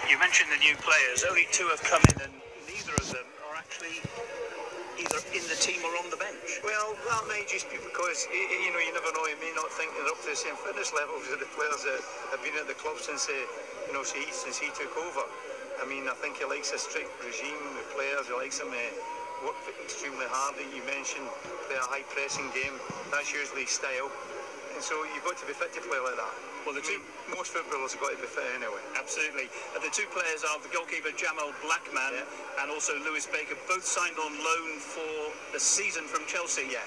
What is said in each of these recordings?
You mentioned the new players. Only two have come in, and neither of them are actually either in the team or on the bench. Well, that might just be because, you know, you never know. You may not think they're up to the same fitness levels as the players that have been at the club since, since he took over. I mean, I think he likes a strict regime with players. He likes them to work extremely hard. You mentioned play a high pressing game. That's usually his style. And so you've got to be fit to play like that. Well, most footballers have got to be fit anyway. Absolutely. The two players are the goalkeeper Jamal Blackman and also Lewis Baker, both signed on loan for the season from Chelsea. Yeah.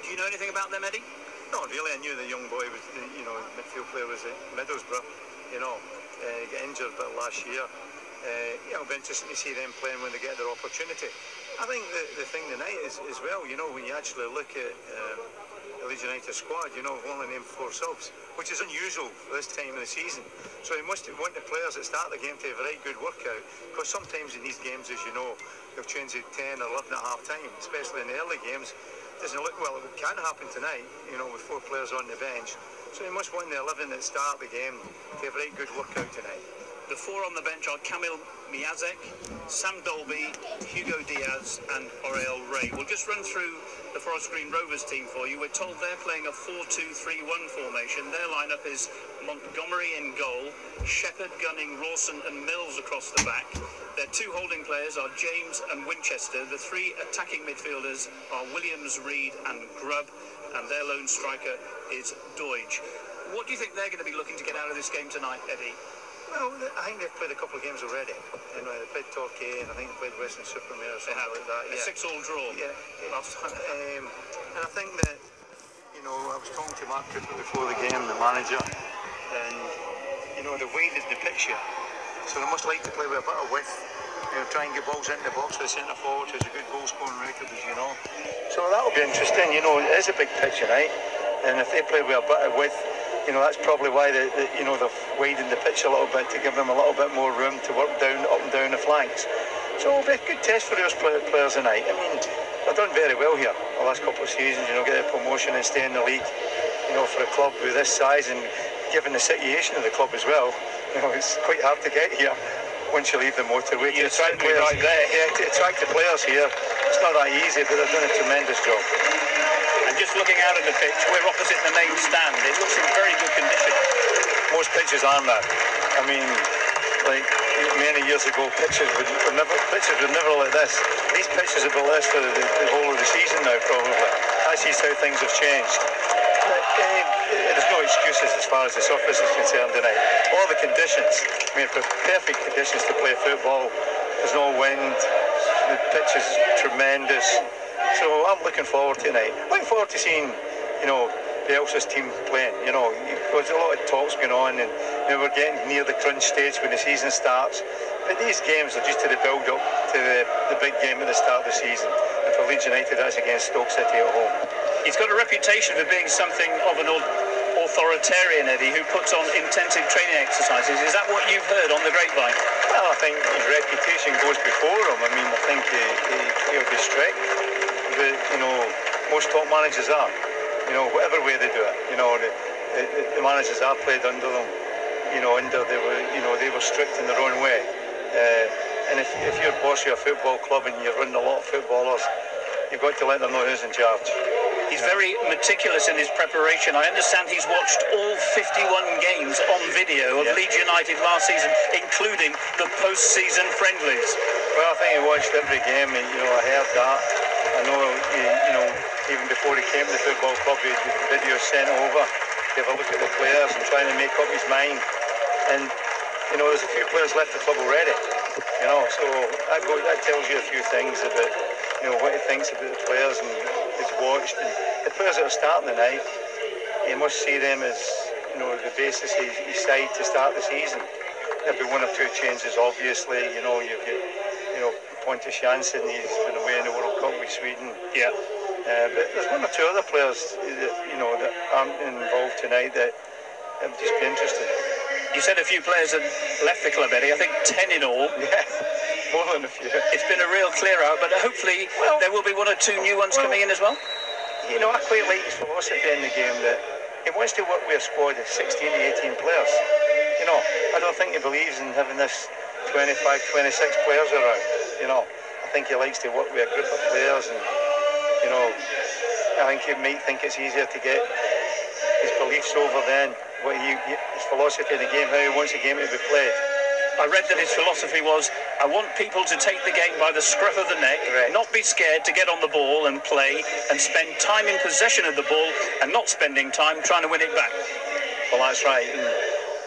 Do you know anything about them, Eddie? Not really. I knew the young boy was, midfield player was at Middlesbrough. Got injured but last year. It'll be interesting to see them playing when they get their opportunity. I think the thing tonight is as well, when you actually look at the Leeds United squad, we've only named 4 subs, which is unusual for this time of the season. So he must want the players that start the game to have a right good workout, because sometimes in these games, as you know, they'll change at 10 or 11 at half time, especially in the early games. Doesn't look well. It can happen tonight, with 4 players on the bench. So he must want the 11 that start the game to have a right good workout tonight. The 4 on the bench are Kamil Miazek, Sam Dolby, Hugo Diaz and Oriel Ray. We'll just run through the Forest Green Rovers team for you. We're told they're playing a 4-2-3-1 formation. Their lineup is Montgomery in goal, Shepherd, Gunning, Rawson and Mills across the back. Their 2 holding players are James and Winchester. The 3 attacking midfielders are Williams, Reed and Grubb, and their lone striker is Doige. What do you think they're going to be looking to get out of this game tonight, Eddie? Well, I think they've played a couple of games already. They played Torquay and I think they played Western Supermare or something like that. A 6-all draw. Yeah. And I think that, I was talking to Mark Cooper before the game, the manager, and, the weight is the pitch here. So they must like to play with a bit of width. Try and get balls into the box for the centre forward, who's a good goal scoring record, as you know. So that'll be interesting. It is a big pitch tonight, and if they play with a bit of width, that's probably why they've widened the pitch a little bit, to give them a little bit more room to work up and down the flanks. So it'll be a good test for those players tonight. I mean, they've done very well here the last couple of seasons, get a promotion and stay in the league, for a club with this size, and given the situation of the club as well, it's quite hard to get here once you leave the motorway. To attract players, right there. Yeah, to attract the players here, it's not that easy, but they've done a tremendous job. And just looking out at the pitch, we're opposite the main stand. It looks in very good condition. Most pitches are now. I mean, like many years ago, pitches were never like this. These pitches have been less for the whole of the season now, probably. That's just how things have changed. There's no excuses as far as the surface is concerned tonight. All the conditions, perfect conditions to play football. There's no wind. The pitch is tremendous. So I'm looking forward to tonight. Looking forward to seeing, Bielsa's team playing. There's a lot of talks going on, and we're getting near the crunch stage when the season starts. But these games are just to the build-up to the big game at the start of the season. And for Leeds United, that's against Stoke City at home. He's got a reputation for being something of an authoritarian, Eddie, who puts on intensive training exercises. Is that what you've heard on the grapevine? Well, I think his reputation goes before him. I mean, I think he'll be strict. But, most top managers are. Whatever way they do it. The managers I've played under them, they were strict in their own way. And if you're boss of a football club and you're running a lot of footballers, you've got to let them know who's in charge. He's very meticulous in his preparation. I understand he's watched all 51 games on video of Leeds United last season, including the post-season friendlies. Well, I think he watched every game, and I heard that. I know, even before he came to the football club, he had videos sent over to have a look at the players and trying to make up his mind. And there's a few players left the club already. So that tells you a few things about what he thinks about the players and he's watched. And the players that are starting tonight, you must see them as the basis of his side to start the season. There'll be 1 or 2 changes, obviously. You've got Pontus Jansson, he's been away in the World Cup with Sweden. Yeah. But there's 1 or 2 other players that aren't involved tonight that would just be interesting. You said a few players had left the club, Eddie. I think 10 in all. Yeah, more than a few. It's been a real clear out, but hopefully there will be 1 or 2 new ones coming in as well. I quite like his philosophy in the game, that he wants to work with a squad of 16 to 18 players. I don't think he believes in having this 25, 26 players around. You know, I think he likes to work with a group of players, and you know, I think he might think it's easier to get his beliefs over than what his philosophy of the game, how he wants the game to be played. I read that his philosophy was, I want people to take the game by the scruff of the neck, right, not be scared to get on the ball and play, and spend time in possession of the ball, and not spending time trying to win it back. Well, that's right. And,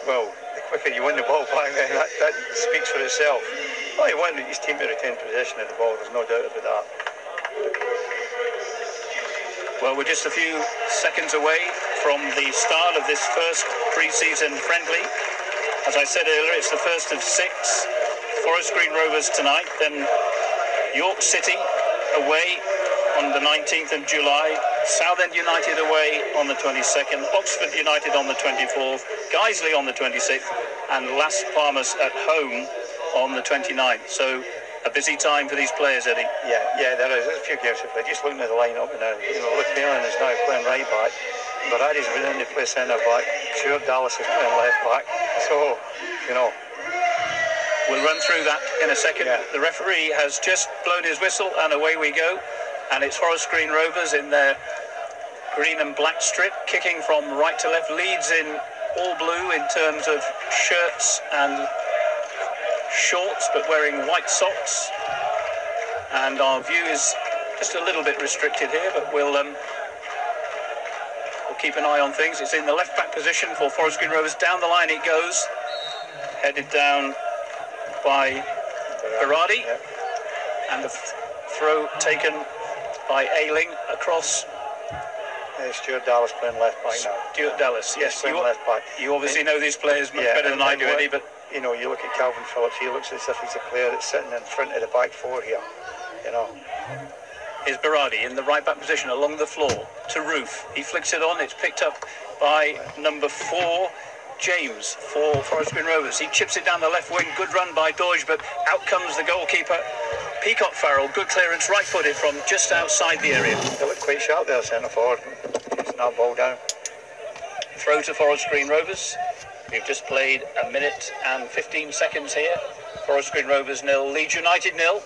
well, the quicker you win the ball back, then that speaks for itself. Well, he wanted his team to retain possession of the ball, there's no doubt about that. Well, we're just a few seconds away from the start of this first pre-season friendly. As I said earlier, it's the first of 6. Forest Green Rovers tonight, then York City away on the 19th of July, Southend United away on the 22nd, Oxford United on the 24th, Guiseley on the 26th, and Las Palmas at home on the 29th. So a busy time for these players, Eddie. Yeah, there is. There's a few games to play. Just looking at the line-up now, you know, Luke Phelan is now playing right back. Baradi's been in to play centre back. Stuart Dallas is playing left back. So, you know. We'll run through that in a second. Yeah. The referee has just blown his whistle and away we go. And it's Forest Green Rovers in their green and black strip, kicking from right to left. Leeds in all blue in terms of shirts and shorts, but wearing white socks. And our view is just a little bit restricted here, but we'll keep an eye on things. It's in the left back position for Forest Green Rovers. Down the line it goes, headed down by Berardi, yeah. And the throw taken by Ayling across. Stuart Dallas playing left back now. Stuart Dallas, yes. Left back. You obviously know these players much better than I do, Eddie, but you know, you look at Calvin Phillips, he looks as if he's a player that's sitting in front of the back four here, you know. Here's Berardi in the right back position along the floor to Roof. He flicks it on, it's picked up by number 4, James, for Forest Green Rovers. He chips it down the left wing, good run by Doige, but out comes the goalkeeper, Peacock Farrell. Good clearance, right-footed from just outside the area. They look quite sharp there, centre forward. It's now ball down. Throw to Forest Green Rovers. We've just played 1 minute and 15 seconds here. Forest Green Rovers 0, Leeds United 0.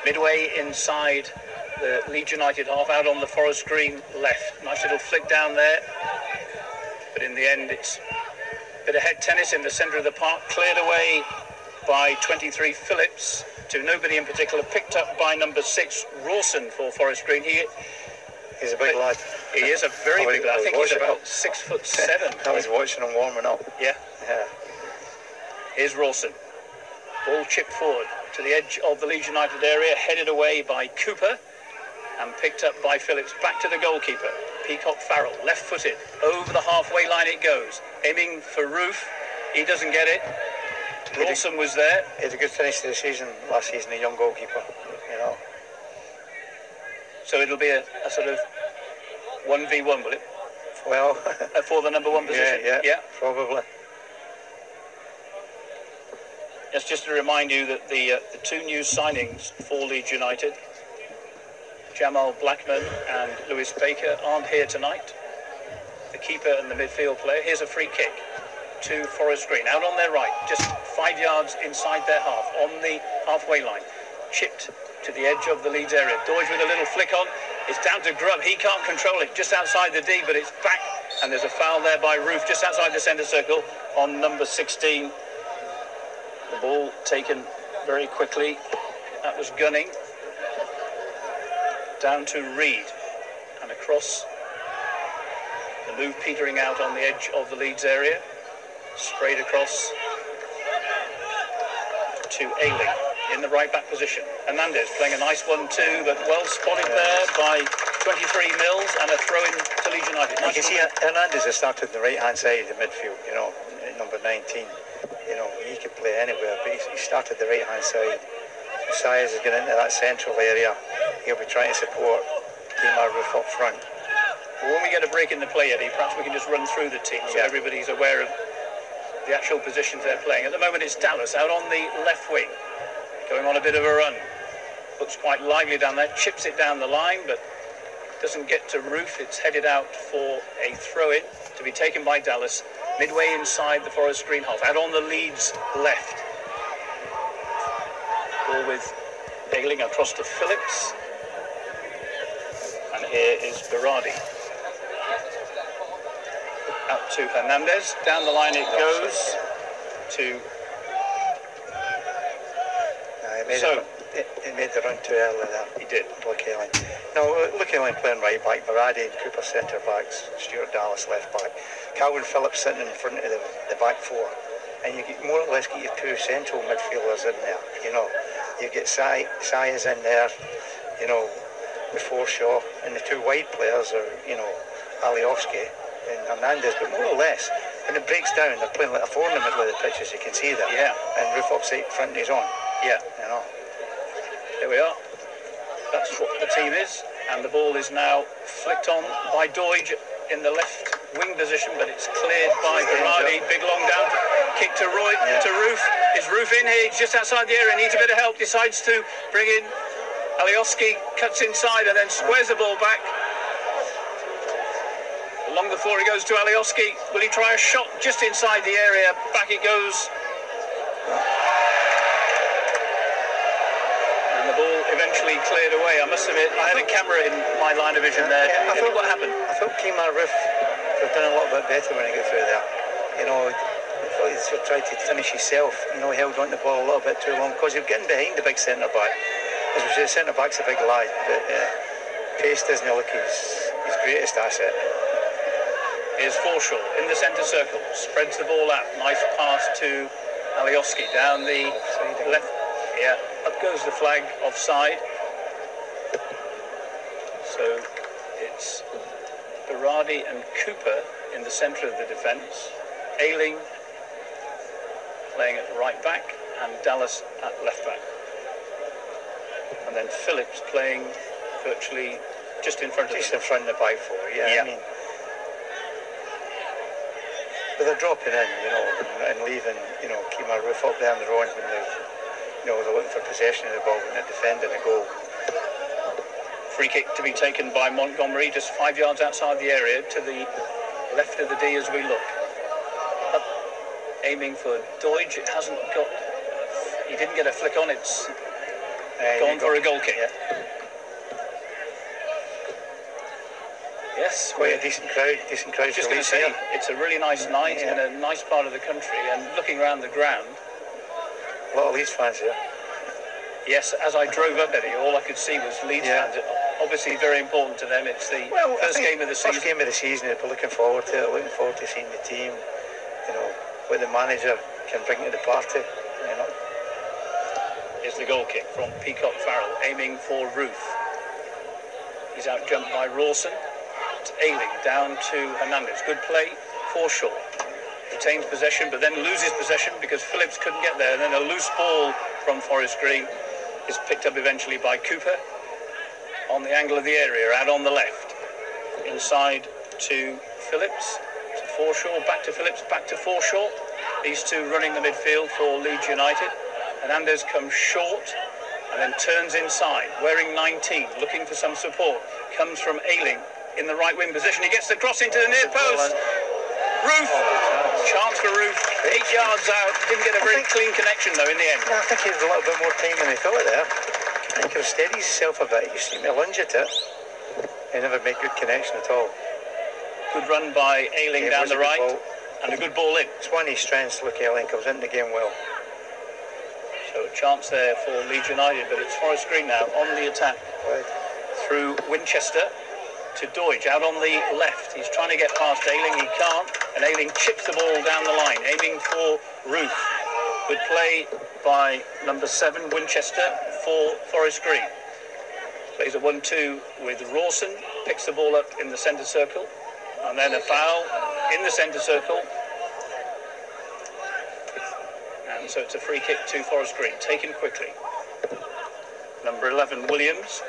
Midway inside the Leeds United half, out on the Forest Green left. Nice little flick down there. But in the end, it's a bit of head tennis in the centre of the park. Cleared away by 23 Phillips to nobody in particular. Picked up by number 6, Rawson for Forest Green. He's a big lad. He is a very big lad. I think he's about 6'7". I was watching him warming up. Yeah. Here's Rawson. Ball chipped forward to the edge of the Leeds United area, headed away by Cooper and picked up by Phillips. Back to the goalkeeper, Peacock Farrell, left-footed. Over the halfway line it goes, aiming for Roof. He doesn't get it. Rawson was there. He had a good finish to the season last season, a young goalkeeper, you know. So it'll be a sort of 1v1, will it? Well, for the number 1 position? Yeah, probably. Yes, just to remind you that the 2 new signings for Leeds United, Jamal Blackman and Lewis Baker, aren't here tonight. The keeper and the midfield player. Here's a free kick to Forest Green, out on their right, just 5 yards inside their half, on the halfway line. Chipped to the edge of the Leeds area. Doige with a little flick on. It's down to Grubb. He can't control it. Just outside the D, but it's back. And there's a foul there by Roof, just outside the centre circle on number 16. The ball taken very quickly. That was Gunning. Down to Reed. And across. The move petering out on the edge of the Leeds area. Sprayed across to Ayling in the right back position. Hernandez playing a nice 1-2, but well spotted there by 23 Mills, and a throw in to Leeds United. You can see Hernandez has started the right hand side of the midfield, you know, number 19. You know, he could play anywhere, but he started the right hand side. Sias is getting into that central area. He'll be trying to support Kemar Roof up front. Well, when we get a break in the play, Eddie, perhaps we can just run through the team so everybody's aware of the actual positions they're playing. At the moment it's Dallas out on the left wing, going on a bit of a run. Looks quite lively down there, chips it down the line, but doesn't get to Roof. It's headed out for a throw-in to be taken by Dallas, midway inside the Forest Green half, out on the Leeds left. Ball with Ayling across to Phillips. And here is Berardi. Out to Hernandez. Down the line it goes to... He made the run too early there. He did. Luke Ayling. No, Luke Ayling playing right back, Berardi and Cooper centre backs, Stuart Dallas left back, Calvin Phillips sitting in front of the back four, and you get more or less get your two central midfielders in there. You know, you get Sayers in there, you know, before Shaw, and the two wide players are, you know, Alioski and Hernandez, but more or less, when it breaks down, they're playing like a four in the middle of the pitch, as you can see there. Yeah. And Roof upside front is on. Yeah. You know. There we are. That's what the team is. And the ball is now flicked on by Doige in the left wing position, but it's cleared by Berardi. Big long down kick to Roy, to Roof. Is Roof in here? He's just outside the area, needs a bit of help. Decides to bring in Alioski, cuts inside and then squares the ball back. Along the floor he goes to Alioski. Will he try a shot just inside the area? Back it goes. Eventually cleared away. I must admit, I had a camera in my line of vision there. I thought what happened? I thought Kemar Roof could have done a little bit better when he got through there. You know, I thought he sort of tried to finish himself. You know, he held on to the ball a little bit too long because he was getting behind the big centre back. As we say, the centre back's a big lad, but pace doesn't look his greatest asset. Here's Forshaw in the centre circle, spreads the ball out. Nice pass to Alioski down the left. Yeah, up goes the flag, offside. So it's Berardi and Cooper in the centre of the defence. Ayling playing at right back and Dallas at left back. And then Phillips playing virtually just in front of the back four, yeah. I mean, but they're dropping in, you know, and leaving, you know, Kemar Roof up there on the road when they're looking for possession of the ball when they're defending a goal. Free kick to be taken by Montgomery, just 5 yards outside the area, to the left of the D as we look. Up, aiming for Doige. It hasn't got... He didn't get a flick on. It's gone for a goal kick. Yeah. Yes, quite a decent crowd. Just going to say, it's a really nice night in a nice part of the country, and looking around the ground, a lot of Leeds fans here. Yes, as I drove up, Eddie, all I could see was Leeds fans. Obviously, very important to them. It's the first game of the season. First game of the season. They're looking forward to it. Looking forward to seeing the team. You know what the manager can bring to the party. You know. Here's the goal kick from Peacock Farrell, aiming for Roof. He's out jumped by Rawson. It's Ayling down to Hernandez. Good play. Forshaw retains possession, but then loses possession because Phillips couldn't get there. And then a loose ball from Forest Green is picked up eventually by Cooper on the angle of the area, out on the left. Inside to Phillips, to Forshaw, back to Phillips, back to Forshaw. These two running the midfield for Leeds United. Hernandez comes short and then turns inside, wearing 19, looking for some support. Comes from Ayling in the right wing position. He gets the cross into the near post. Roof, chance for Roof, 8 yards out. Didn't get a very clean connection though in the end. Yeah, I think he had a little bit more time than he thought there. I think he steadied himself a bit. He seemed to lunge at it. He never made good connection at all. Good run by Ayling down the right, and a good ball in. It's one of his strengths. Look, Ayling comes into the game well. So a chance there for Leeds United, but it's Forest Green now on the attack. Right. Through Winchester to Doige, out on the left. He's trying to get past Ayling, he can't, and Ayling chips the ball down the line, aiming for Roof. Good play by number 7, Winchester, for Forest Green. Plays a 1-2 with Rawson, picks the ball up in the centre circle, and then a foul in the centre circle. And so it's a free kick to Forest Green, taken quickly. Number 11, Williams.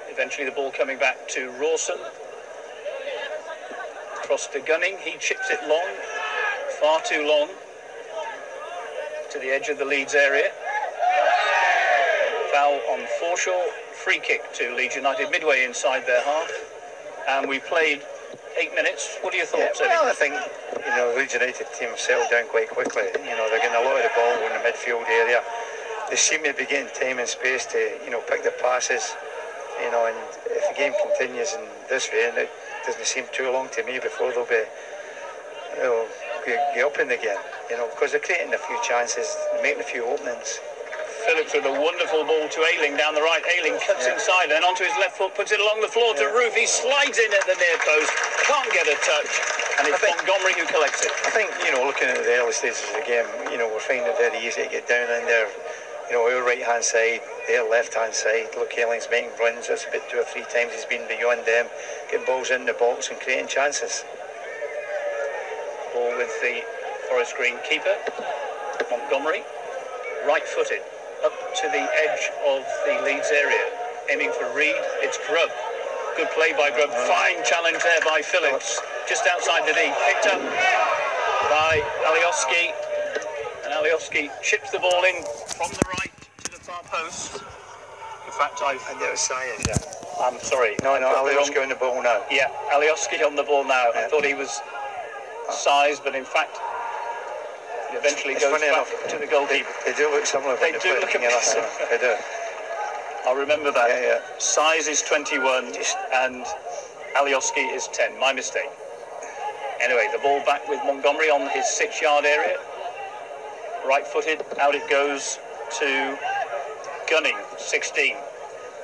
Eventually the ball coming back to Rawson. Across to Gunning. He chips it long. Far too long. To the edge of the Leeds area. Foul on Forshaw. Free kick to Leeds United midway inside their half. And we played 8 minutes. What are your thoughts, Eddie? Well, I think, Leeds United team have settled down quite quickly. They're getting a lot of the ball in the midfield area. they seem to be getting time and space to, pick the passes, and if the game continues in this way, and it doesn't seem too long to me before they'll get up in the game, because they're creating a few chances, making a few openings. Phillips with a wonderful ball to Ayling down the right. Ayling cuts inside and onto his left foot, puts it along the floor to Roof. He slides in at the near post, can't get a touch, and it's Montgomery who collects it. I think, looking at the early stages of the game, we're finding it very easy to get down in there. Our right-hand side, their left-hand side. Look, Ayling's making runs. That's about 2 or 3 times he's been beyond them, getting balls in the box and creating chances. Ball with the Forest Green keeper, Montgomery, right-footed, up to the edge of the Leeds area, aiming for Reed. It's Grubb. Good play by Grubb. Fine challenge there by Phillips, just outside the D. Picked up by Alioski, and Alioski chips the ball in from the right to the far post. In fact, And there was Sayers, I'm sorry. No, Alioski on the ball now. Yeah, Alioski on the ball now. I thought he was sized, but in fact, it eventually goes back to the goalkeeper. They do look similar. They do look a bit similar. They do. I'll remember that. Yeah. Size is 21 and Alioski is 10. My mistake. Anyway, the ball back with Montgomery on his 6-yard area. Right-footed, out it goes to Gunning, 16.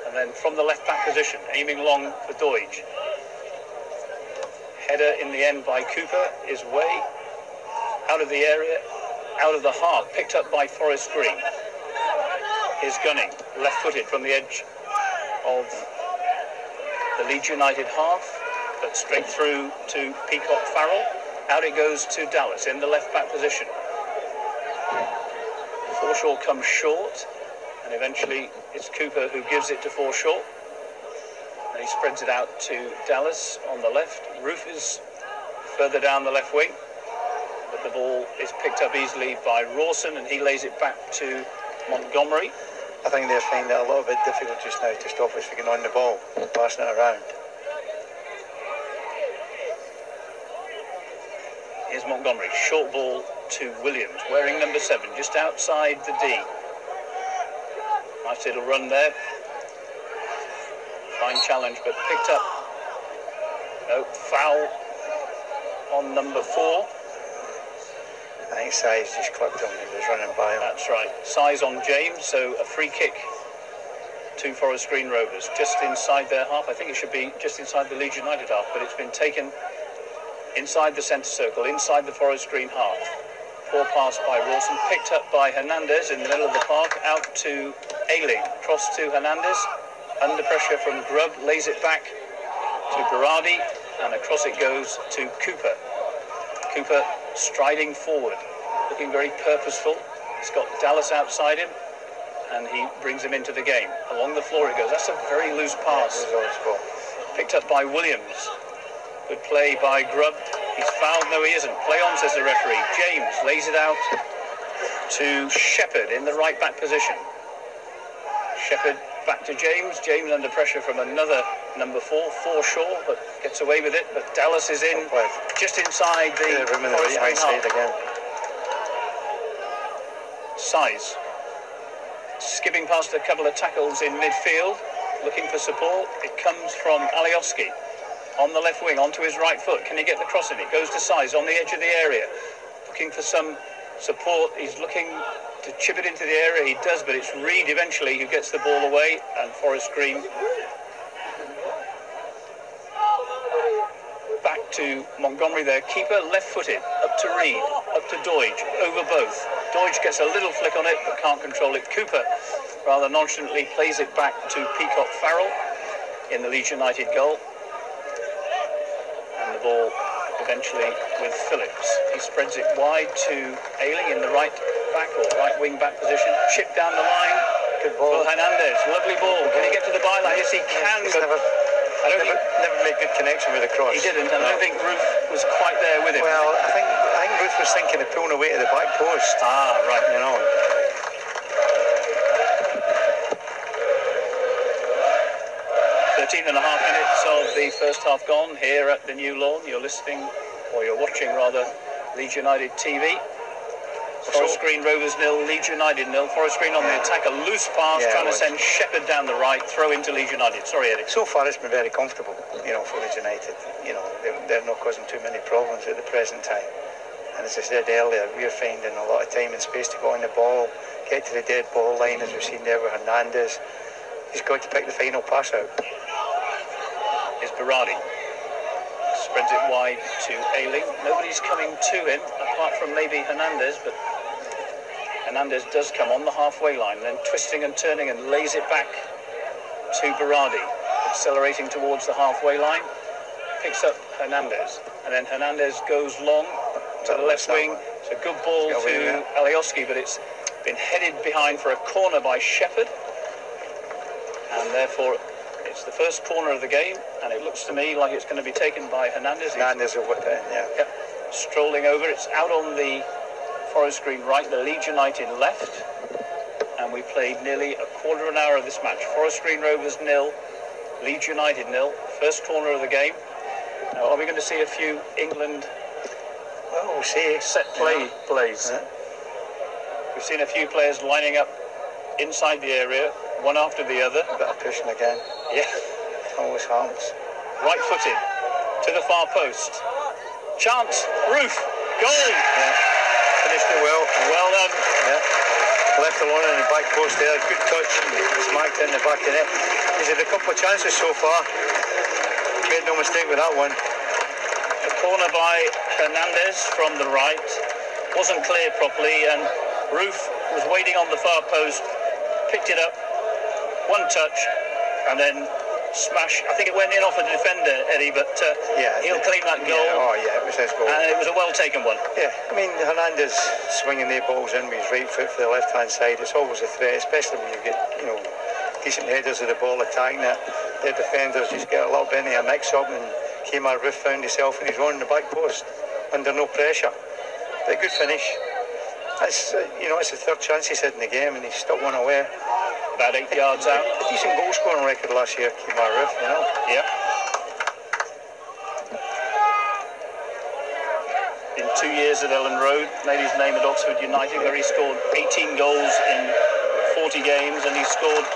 And then from the left-back position, aiming long for Doige. Header in the end by Cooper is way out of the area, out of the half, picked up by Forest Green. Is Gunning, left-footed from the edge of the Leeds United half, but straight through to Peacock Farrell. Out it goes to Dallas in the left-back position. Forshaw comes short, and eventually it's Cooper who gives it to Forshaw. And he spreads it out to Dallas on the left. Roof is further down the left wing, but the ball is picked up easily by Rawson, and he lays it back to Montgomery. I think they're finding it a little bit difficult just now to stop us from getting on the ball, passing it around. Here's Montgomery, short ball to Williams, wearing number 7, just outside the D. Nice little run there. Fine challenge, but picked up. No, foul on number 4. I think Size just clipped him. He was running by him. That's right. Size on James, so a free kick to Forest Green Rovers, just inside their half. I think it should be just inside the Leeds United half, but it's been taken inside the centre circle, inside the Forest Green half. Poor pass by Rawson, picked up by Hernandez in the middle of the park, out to Ayling, cross to Hernandez, under pressure from Grubb, lays it back to Berardi, and across it goes to Cooper. Cooper striding forward, looking very purposeful. He's got Dallas outside him, and he brings him into the game. Along the floor it goes. That's a very loose pass. Picked up by Williams. Good play by Grubb. He's fouled. No, he isn't. Play on, says the referee. James lays it out to Shepherd in the right back position. Shepherd back to James. James under pressure from another number 4, Forshaw, but gets away with it. But Dallas is in just inside the Forest Green half. Again. Size. Skipping past a couple of tackles in midfield, looking for support. It comes from Alioski on the left wing, onto his right foot. Can he get the cross in? It goes to Size on the edge of the area, looking for some support. He's looking to chip it into the area. He does, but it's Reed eventually who gets the ball away, and Forest Green back to Montgomery, their keeper, left-footed, up to Reed, up to Doige, over both. Doige gets a little flick on it, but can't control it. Cooper rather nonchalantly plays it back to Peacock Farrell in the Leeds United goal. And the ball eventually with Phillips. He spreads it wide to Ayling in the right back or right wing back position. Chip down the line. Good ball. For Hernandez. Lovely ball. Can he get to the byline? Yes, he can, but I don't think never made good connection with the cross. he didn't, and I don't think Roof was quite there with him. Well, I think Roof was thinking of pulling away to the back post. Ah, right. 13 and a half minutes of the first half gone here at the New Lawn. You're listening, or you're watching rather, Leeds United TV. Forest Green Rovers 0, Leeds United 0. Forest Green on the attack, a loose pass, trying to send Shepherd down the right, throw into Leeds United. Sorry, Eddie. So far, it's been very comfortable, for Leeds United. They're not causing too many problems at the present time. And as I said earlier, we're finding a lot of time and space to go on the ball, get to the dead ball line, as we've seen there with Hernandez. He's got to pick the final pass out. Is Berardi. Spreads it wide to Ayling. Nobody's coming to him, apart from maybe Hernandez, but Hernandez does come on the halfway line, then twisting and turning and lays it back to Berardi. Accelerating towards the halfway line, picks up Hernandez, and then Hernandez goes long to the left wing. It's a good ball to Alioski, but it's been headed behind for a corner by Shepherd, and therefore it's the first corner of the game, and it looks to me like it's going to be taken by Hernandez. Hernandez will whip it in, Yep. Strolling over, it's out on the Forest Green right, the Leeds United left, and we played nearly a quarter of an hour of this match. Forest Green Rovers 0, Leeds United 0, first corner of the game. Now, are we going to see a few England we'll see. Set plays? Yeah. We've seen a few players lining up inside the area, one after the other. A bit of pushing again. Yeah. Always harms. Right footed to the far post. Chance, roof, goal! Yeah. Finished it well. Well done. Yeah. Left alone in the back post there. Good touch. Smacked in the back of it. He's had a couple of chances so far. Made no mistake with that one. A corner by Hernandez from the right. Wasn't cleared properly, and Roof was waiting on the far post. Picked it up. One touch, and then smash. I think it went in off a defender, Eddie, but he'll claim that goal. It was his goal. And it was a well-taken one. Yeah, I mean, Hernandez swinging the balls in with his right foot for the left-hand side, it's always a threat, especially when you get, decent headers of the ball attacking it. The defenders just get a little bit of a mix-up, and Kemar Roof found himself in his own in the back post under no pressure. But a good finish. It's the third chance he's had in the game, and he's stuck one away. About 8 yards out. A decent goal scoring record last year, Kemar Roof, Yeah. In 2 years at Ellen Road, made his name at Oxford United, where he scored 18 goals in 40 games, and he scored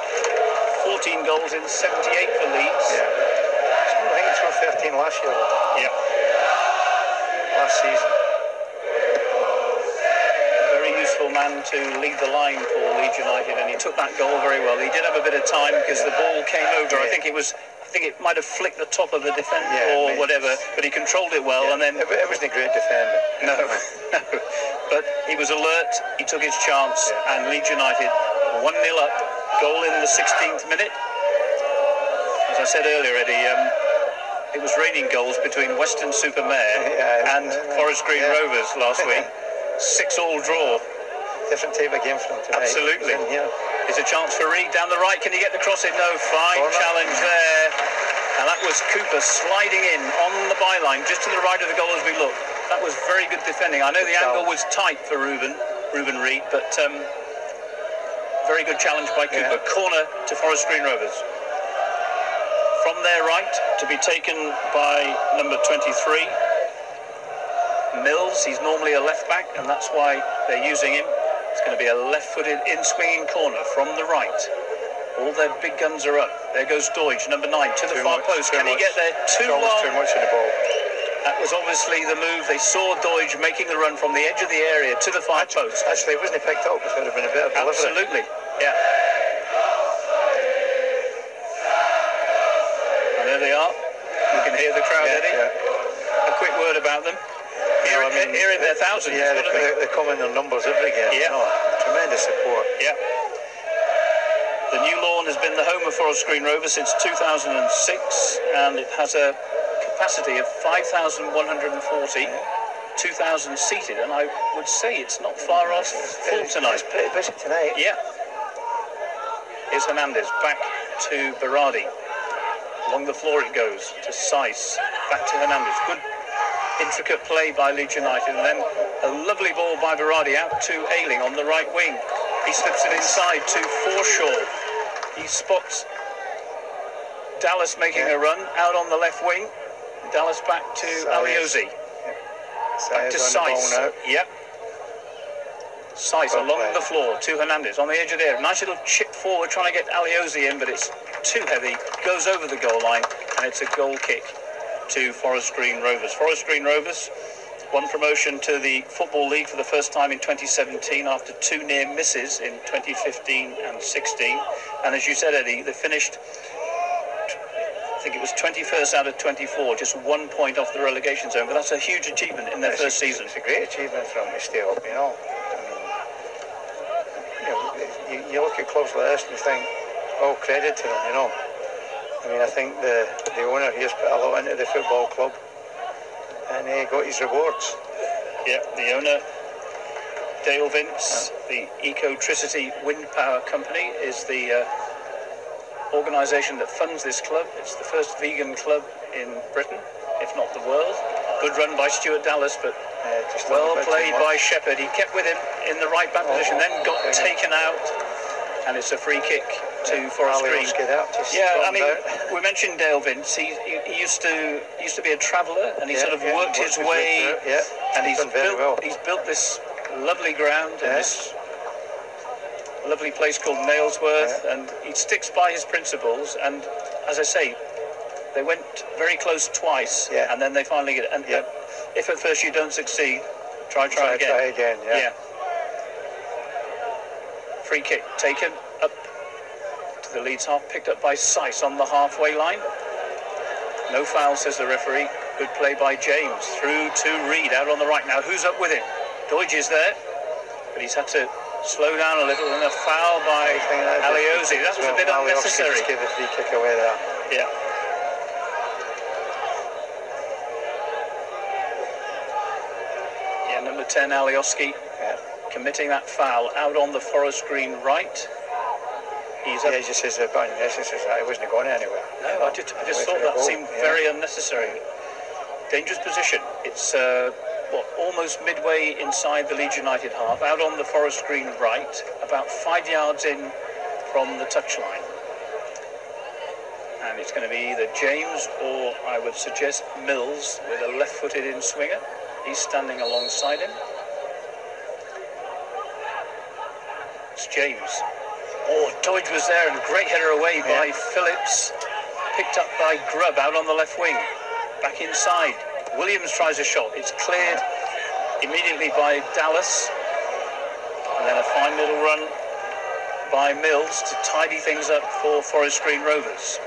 14 goals in 78 for Leeds. Yeah. I think he scored 13 last year. Yeah. Last season. Man to lead the line for Leeds United, and he took that goal very well. He did have a bit of time because the ball came over. I think it might have flicked the top of the defender or whatever, but he controlled it well. And then it wasn't a great defender. No, but he was alert. He took his chance, and Leeds United 1-0 up. Goal in the 16th minute. As I said earlier, Eddie, it was raining goals between Weston-super-Mare and Forest Green Rovers last week. 6-6 draw. Different type of game for him tonight. Absolutely. There's a chance for Reed down the right. Can he get the cross in? No. Fine challenge there. And that was Cooper sliding in on the byline, just to the right of the goal as we look. That was very good defending. I know the angle was tight for Ruben Reed, but very good challenge by Cooper. Corner to Forest Green Rovers. From their right, to be taken by number 23. Mills, he's normally a left back, and that's why they're using him. It's going to be a left-footed in-swinging corner from the right. All their big guns are up. There goes Deutsch, number 9, to the far post. Can he get there? Too long. Too much of the ball. That was obviously the move. They saw Deutsch making the run from the edge of the area to the far post. Actually, wasn't he picked up? It would have been a bit of delivery. Absolutely, yeah. And there they are. You can hear the crowd, Eddie. A quick word about them. Here in their thousands. Yeah, they come in their numbers every game. Yeah. Tremendous support. Yeah. The new lawn has been the home of Forest Green Rovers since 2006, and it has a capacity of 5,140, 2,000 seated, and I would say it's not far off full tonight. It's pretty busy tonight. Yeah. Here's Hernandez, back to Berardi. Along the floor it goes to Seiss, back to Hernandez. Good intricate play by Leeds United, and then a lovely ball by Berardi out to Ayling on the right wing. He slips it inside to Forshaw. He spots Dallas making a run out on the left wing. Dallas back to Aliosi. Back to Seiss. Yep. Seiss along the floor to Hernandez on the edge of the area. Nice little chip forward trying to get Aliosi in, but it's too heavy. Goes over the goal line, and it's a goal kick to Forest Green Rovers. Forest Green Rovers won promotion to the Football League for the first time in 2017 after 2 near misses in 2015 and 16. And as you said, Eddie, they finished, I think it was 21st out of 24, just 1 point off the relegation zone. But that's a huge achievement in their first season. It's a great achievement for them to stay up, you know. You look at clubs like this and you think, all credit to them, you know. I mean, I think the owner, he has put a lot into the football club, and he got his rewards. Yeah, the owner, Dale Vince, the Ecotricity Wind Power Company, is the organisation that funds this club. It's the first vegan club in Britain, if not the world. Good run by Stuart Dallas, but well played by Shepherd. He kept with him in the right back position, then got taken out, and it's a free kick to Forest Green. Yeah, I mean, we mentioned Dale Vince. He used to be a traveller, and he sort of worked his way, and he's built this lovely ground and this lovely place called Nailsworth, and he sticks by his principles. And as I say, they went very close twice, and then they finally get it. And if at first you don't succeed, try again. Try again, yeah. Free kick taken up to the Leeds half, picked up by Seiss on the halfway line. No foul, says the referee. Good play by James, through to Reed, out on the right now. Who's up with him? Doidge is there, but he's had to slow down a little, and a foul by Aliosi. That was a bit unnecessary. Give the free kick away there. Yeah. Yeah, number 10, Alioski, committing that foul out on the Forest Green right. He's he just says about it wasn't going anywhere. No, I just thought that seemed very unnecessary. Dangerous position. It's almost midway inside the Leeds United half, out on the Forest Green right, about 5 yards in from the touchline. And it's going to be either James or, I would suggest, Mills with a left-footed in-swinger. He's standing alongside him. It's James. Oh, Doidge was there, and a great header away by Phillips. Picked up by Grubb out on the left wing. Back inside. Williams tries a shot. It's cleared immediately by Dallas. And then a fine little run by Mills to tidy things up for Forest Green Rovers.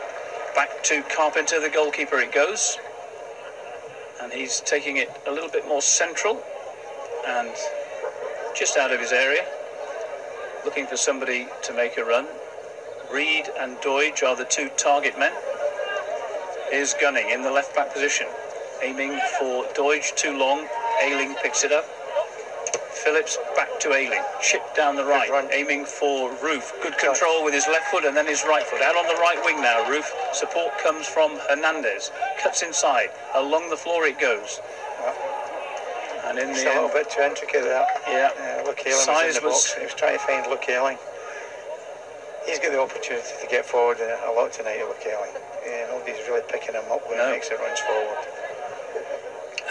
Back to Carpenter, the goalkeeper, it goes. And he's taking it a little bit more central and just out of his area. Looking for somebody to make a run. Reed and Doidge are the two target men. Here's Gunning in the left back position, aiming for Doidge, too long. Ayling picks it up. Phillips back to Ayling, chip down the right, aiming for Roof. Good control with his left foot and then his right foot. Out on the right wing now, Roof. Support comes from Hernandez. Cuts inside. Along the floor it goes. And in the end, a little bit too intricate there. Yeah. Luke Ayling was in the box. He was trying to find Luke Ayling. He's got the opportunity to get forward a lot tonight, Luke Ayling. Nobody's really picking him up when he makes it runs forward.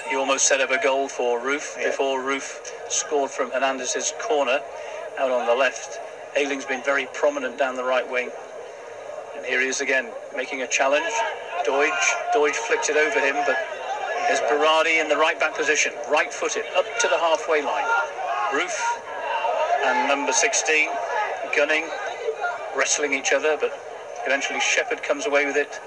He almost set up a goal for Roof before Roof scored from Hernandez's corner out on the left. Ayling's been very prominent down the right wing. And here he is again, making a challenge. Doidge flicked it over him, but there's Berardi in the right back position, right-footed, up to the halfway line. Roof and number 16, Gunning, wrestling each other, but eventually Shepherd comes away with it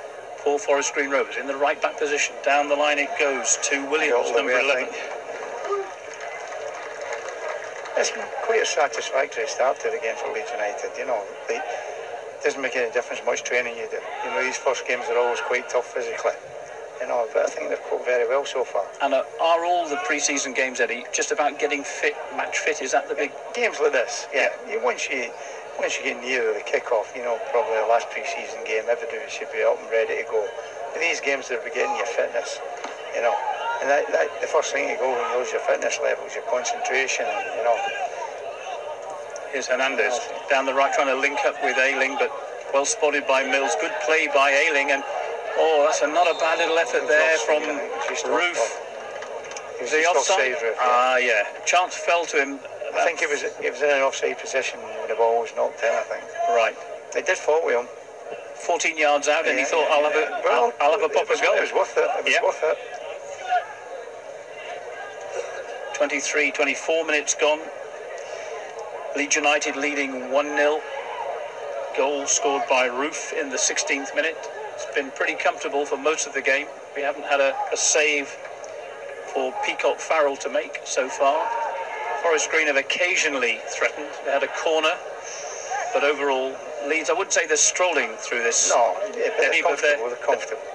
for Forest Green Rovers. In the right back position, down the line it goes to Williams, number 11. It's quite a satisfactory start to the game for Leeds United. It doesn't make any difference much training you do. These first games are always quite tough physically. But I think they've coped very well so far. And are all the pre-season games, Eddie, just about getting fit, match fit? Is that the big games like this? Yeah. Once you get near the kick-off, probably the last pre-season game, everybody should be up and ready to go. But these games, they're getting your fitness, and that the first thing you go when you lose your fitness levels, your concentration, Here's Hernandez down the right, trying to link up with Ayling, but well spotted by Mills. Good play by Ayling, and that's not a bad little effort there from Roof. The offside. Chance fell to him I think it was in an offside position when the ball was knocked in, I think. Right. They did fault with him. 14 yards out, and he thought, I'll have a pop and go. It was worth it. It was worth it. 23, 24 minutes gone. Leeds United leading 1-0. Goal scored by Roof in the 16th minute. It's been pretty comfortable for most of the game. We haven't had a save for Peacock Farrell to make so far. Forest Green have occasionally threatened. They had a corner, but overall, Leeds, I wouldn't say they're strolling through this. No, they're comfortable.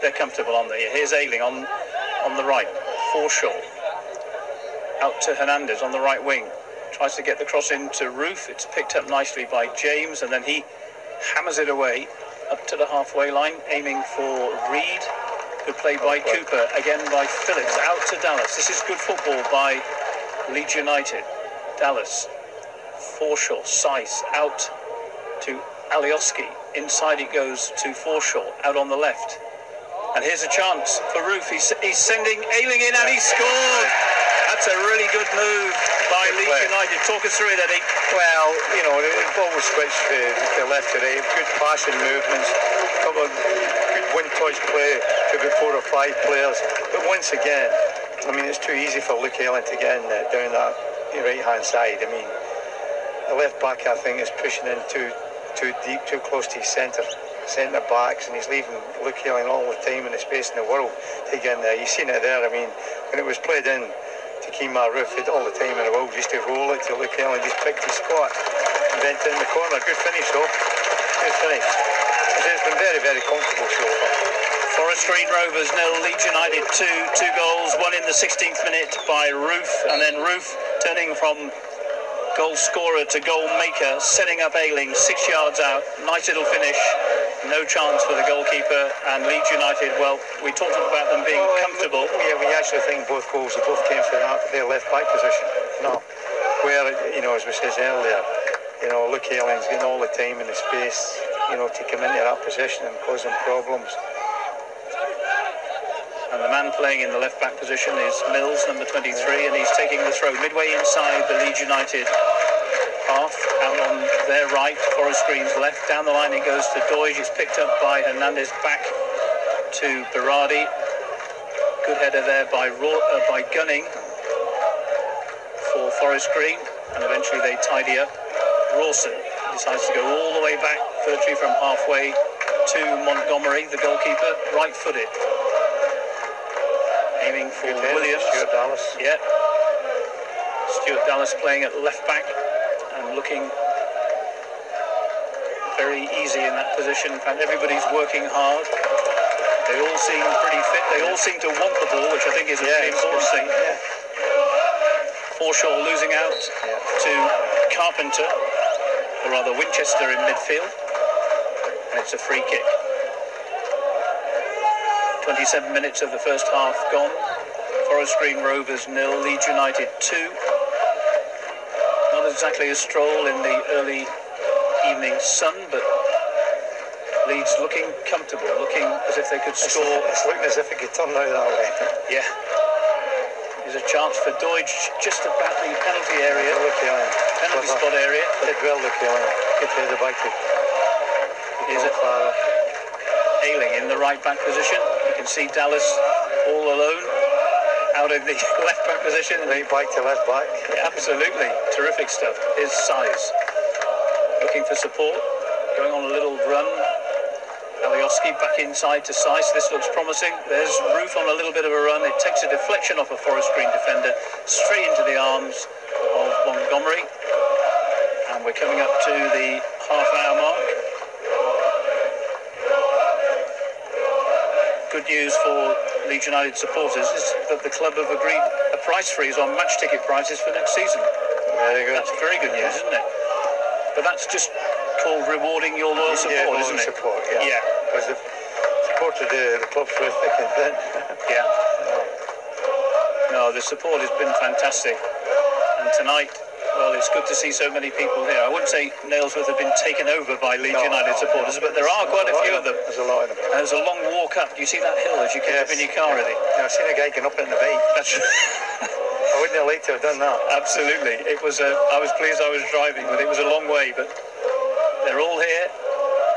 They're comfortable, aren't they? Here's Ayling on the right. Forshaw. Out to Hernandez on the right wing. Tries to get the cross into Roof. It's picked up nicely by James, and then he hammers it away up to the halfway line, aiming for Reed. Good play by Cooper, again by Phillips. Out to Dallas. This is good football by Leeds United. Dallas. Forshaw. Seiss out to Alioski. Inside it goes to Forshaw. Out on the left. And here's a chance for Roof. He's sending Ayling in, and he scored. That's a really good move by Leeds United. Talk us through it, Eddie. Well, you know, the ball was switched to left to right. Good passing movements. Couple of good one-touch play to about 4 or 5 players. But once again, I mean, it's too easy for Luke Ayling to get in down that right-hand side. I mean, the left back, I think, is pushing in too deep, too close to his centre backs, and he's leaving Luke Ayling all the time and the space in the world to get in there. You've seen it there. I mean, when it was played in to Kemar Roof, had all the time in the world just to roll it to Luke Ayling, just picked his spot and bent it in the corner. Good finish though. Good finish. It's been very, very comfortable so far. Forest Green Rovers 0, Leeds United 2. 2 goals, one in the 16th minute by Roof, and then Roof turning from goal scorer to goal maker, setting up Ayling 6 yards out. Nice little finish. No chance for the goalkeeper, and Leeds United, well, we talked about them being comfortable. Yeah, we actually think both goals both came from their left back position. No, where, you know, as we said earlier, you know, Luke Ayling's getting all the time and the space, you know, to come into that position and cause them problems. And the man playing in the left back position is Mills, number 23, and he's taking the throw midway inside the Leeds United half, out on their right, Forest Green's left. Down the line it goes to Doige. It's picked up by Hernandez, back to Berardi. Good header there by Gunning for Forest Green, and eventually they tidy up. Rawson decides to go all the way back, virtually from halfway to Montgomery, the goalkeeper, right-footed. Aiming for Williams. Stuart Dallas. Yeah. Stuart Dallas playing at left back and looking very easy in that position. In fact, everybody's working hard. They all seem pretty fit. They all seem to want the ball, which I think is a really important thing. Yeah. Forshaw losing out to Carpenter, or rather Winchester in midfield. And it's a free kick. 27 minutes of the first half gone. Forest Green Rovers 0, Leeds United 2. Not exactly a stroll in the early evening sun, but Leeds looking comfortable, looking as if they could score. It's looking as if it could turn out that way. Yeah. There's a chance for Doige just about the penalty area. Penalty spot area. Did well, Luke Ayling. Good header back to. Is it Ayling in the right back position? You can see Dallas all alone out of the left back position. Right back to left back. Yeah, absolutely. Terrific stuff. His size. Looking for support. Going on a little run. Alioski back inside to Seiss. This looks promising. There's Roof on a little bit of a run. It takes a deflection off a Forest Green defender straight into the arms of Montgomery. And we're coming up to the half-hour mark. Good news for Leeds United supporters is that the club have agreed a price freeze on match ticket prices for next season. Very good. That's very good news, isn't it? But that's just called rewarding your loyal support, isn't it? Support, yeah. Because the support of the club through thick and thin. Yeah. No, the support has been fantastic. And tonight, well, it's good to see so many people here. I wouldn't say Nailsworth have been taken over by Leeds United supporters, but there are quite a few of them. There's a lot of them. And there's a long walk up. Do you see that hill as you get up in your car, Eddie? Yeah, I've seen a guy getting up in the bike. That's I wouldn't have liked to have done that. Absolutely. It was. I was pleased I was driving, but it was a long way. But they're all here,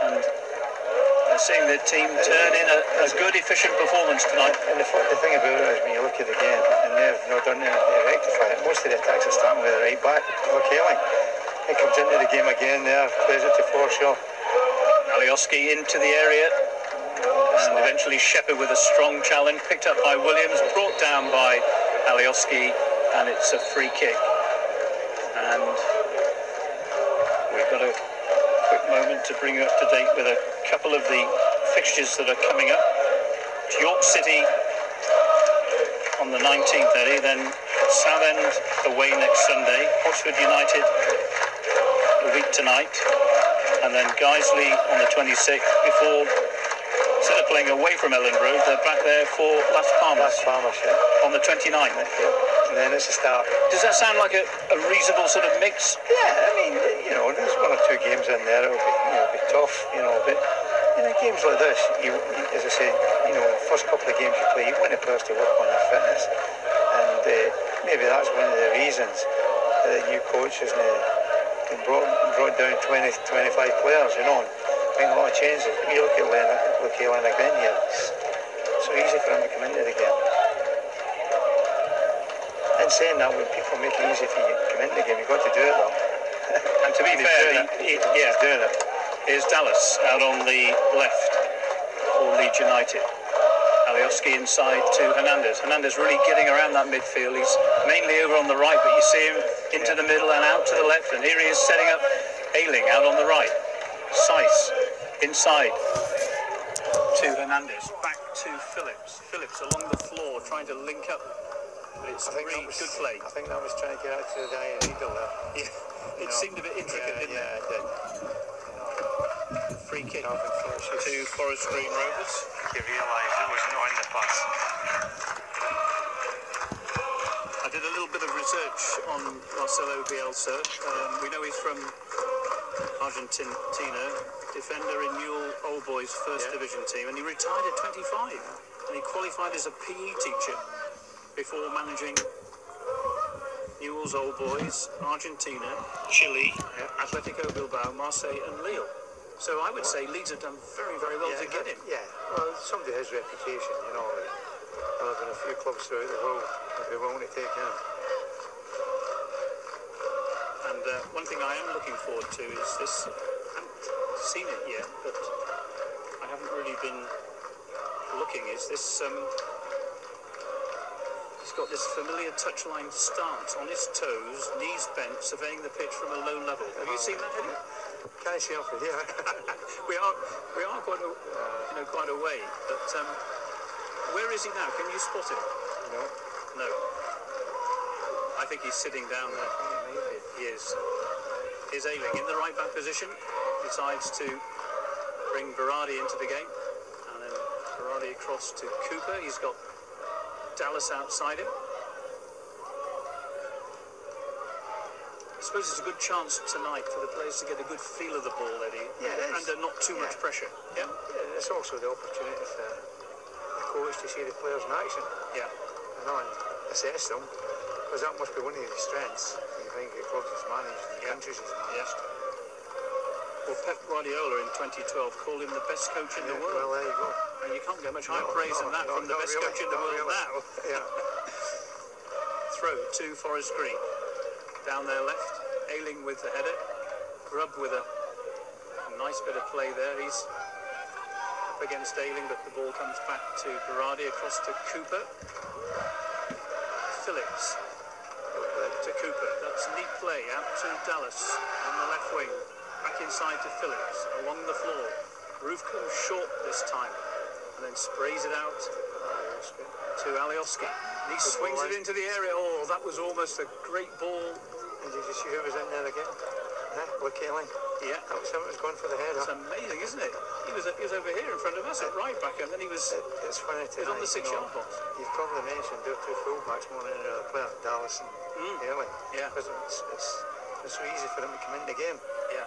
and they're seeing their team turn in a good, efficient performance tonight. And the thing about it is, when you look at the game, and they've not done anything to rectify it, most of the attacks are starting with the right back, O'Kelly. He comes into the game again there, plays it to Forshaw. Alioski into the area, and eventually Shepherd with a strong challenge, picked up by Williams, brought down by Alioski, and it's a free kick. And we've got a quick moment to bring you up to date with a couple of the fixtures that are coming up. It's York City on the 19th, Eddie, then Southend away next Sunday, Oxford United a week tonight, and then Guiseley on the 26th, before, instead of playing away from Elland Road, they're back there for Las Palmas on the 29th. Yeah. And then it's a start. Does that sound like a reasonable sort of mix? Yeah, I mean, there's one or two games in there. It'll be tough, but games like this, as I say, first couple of games you play, you want the players to work on their fitness, and maybe that's one of the reasons the new coach has brought down 20, 25 players, making a lot of changes. When you look at Leonard again here, it's so easy for him to come into the game. And saying that, when people make it easy for you to come into the game, you've got to do it though. And to be fair, he's doing it. Here's Dallas out on the left for Leeds United. Alioski inside to Hernandez. Hernandez really getting around that midfield. He's mainly over on the right, but you see him into the middle and out to the left. And here he is setting up Ayling out on the right. Seiss inside to Hernandez. Back to Phillips. Phillips along the floor trying to link up. But it's really good play. I think that was trying to get out to the guy in Eagle there. Yeah, it seemed a bit intricate, didn't it? Yeah, it did. Free kick to Forest Green Rovers. You realise it was not in the pass. I did a little bit of research on Marcelo Bielsa. We know he's from Argentina, defender in Newell Old Boys First Division team, and he retired at 25. And he qualified as a PE teacher before managing Newell's Old Boys, Argentina, Chile, Atletico Bilbao, Marseille, and Lille. So I would say Leeds have done very, very well to get him. Yeah, well, somebody has reputation, I live in a few clubs throughout the world if they're willing to take him. And one thing I am looking forward to is this. I haven't seen it yet, but I haven't really been looking. Is this? He's got this familiar touchline stance on his toes, knees bent, surveying the pitch from a low level. Have you seen that, Eddie? Can't see him from here. we are quite a way, but where is he now? Can you spot him? No. I think he's sitting down there. He is. Here's Ayling in the right back position. Decides to bring Berardi into the game, and then Berardi across to Cooper. He's got Dallas outside him. I suppose it's a good chance tonight for the players to get a good feel of the ball, Eddie. Yeah, under not too much pressure. Yeah. It's also the opportunity for the coach to see the players in action. Yeah. And assess them, because that must be one of his strengths. When you think of clubs he's managed, and countries he's managed. Well, Pep Guardiola in 2012 called him the best coach in the world. Well, there you go. And you can't get much higher praise than that from the best coach in the world now. Yeah. Throw to Forest Green. Down there left, Ayling with the header. Grubb with a nice bit of play there. He's up against Ayling, but the ball comes back to Berardi, across to Cooper. Phillips to Cooper. That's neat play out to Dallas on the left wing. Back inside to Phillips, along the floor. Roof comes short this time, and then sprays it out to Alioski. And he swings it into the area. Oh, that was almost a great ball. And did you see who was in there again? O'Kelly. Yeah. That was him that was going for the header. It's amazing, isn't it? He was over here in front of us at right back, and then he was it's funny tonight, on the 6-yard box. You've probably mentioned their two fullbacks more than any other player, Dallas and Ayling. Yeah. Because it's so easy for them to come in the game. Yeah.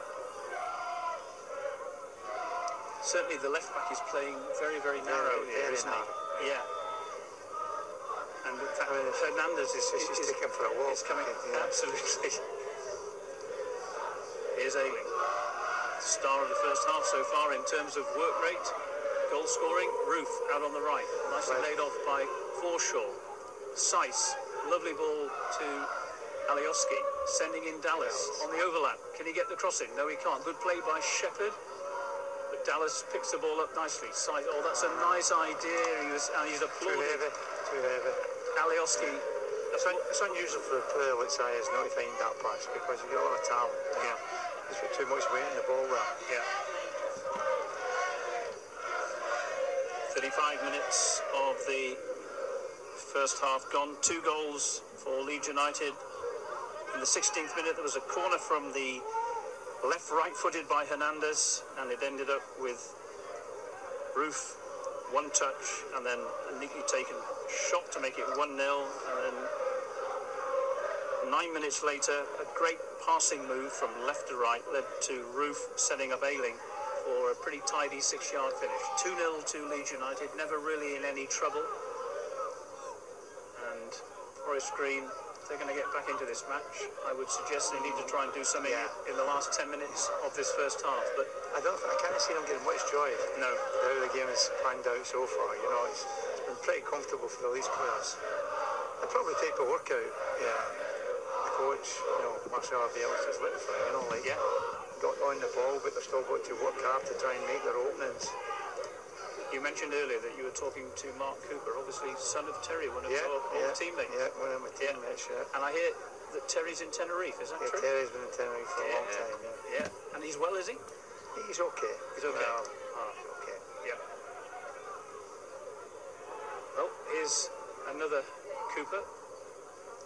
Certainly the left back is playing very, very narrow here, isn't he? Yeah. And in fact, Hernandez is taken for a walk. It's coming, absolutely. Here's Ayling. Star of the first half so far in terms of work rate. Goal scoring, Roof out on the right. Nicely laid off by Forshaw. Seiss, lovely ball to Alioski, sending in Dallas on the overlap. Can he get the crossing? No, he can't. Good play by Shepherd. But Dallas picks the ball up nicely. Seiss, oh, that's a nice idea. He's applauded. Too heavy. Alioski. It's unusual for a player like Seiss not to find that pass because you've got a lot of talent. Yeah. He's got too much weight in the ball there. Yeah. 35 minutes of the first half gone. 2 goals for Leeds United. In the 16th minute, there was a corner from the left, right-footed by Hernandez, and it ended up with Roof, one touch, and then a neatly taken shot to make it 1-0. And then 9 minutes later, a great passing move from left to right led to Roof setting up Ayling for a pretty tidy 6-yard finish. 2-0 to Leeds United, never really in any trouble. And Forest Green, if they're going to get back into this match, I would suggest they need to try and do something in the last 10 minutes of this first half. But I can't see them getting much joy. No. How the game has panned out so far. You know, it's been pretty comfortable for the Leeds players. They'll probably take a workout. Yeah. The coach, Marcel Bielsa is looking for it, got on the ball, but they've still got to work hard to try and make their openings. You mentioned earlier that you were talking to Mark Cooper, obviously son of Terry, one of your old teammates. Yeah, one of my teammates, And I hear that Terry's in Tenerife, is that true? Terry's been in Tenerife for a long time, Yeah, and he's well, is he? He's okay. He's okay. Okay. Yeah. Well, here's another Cooper,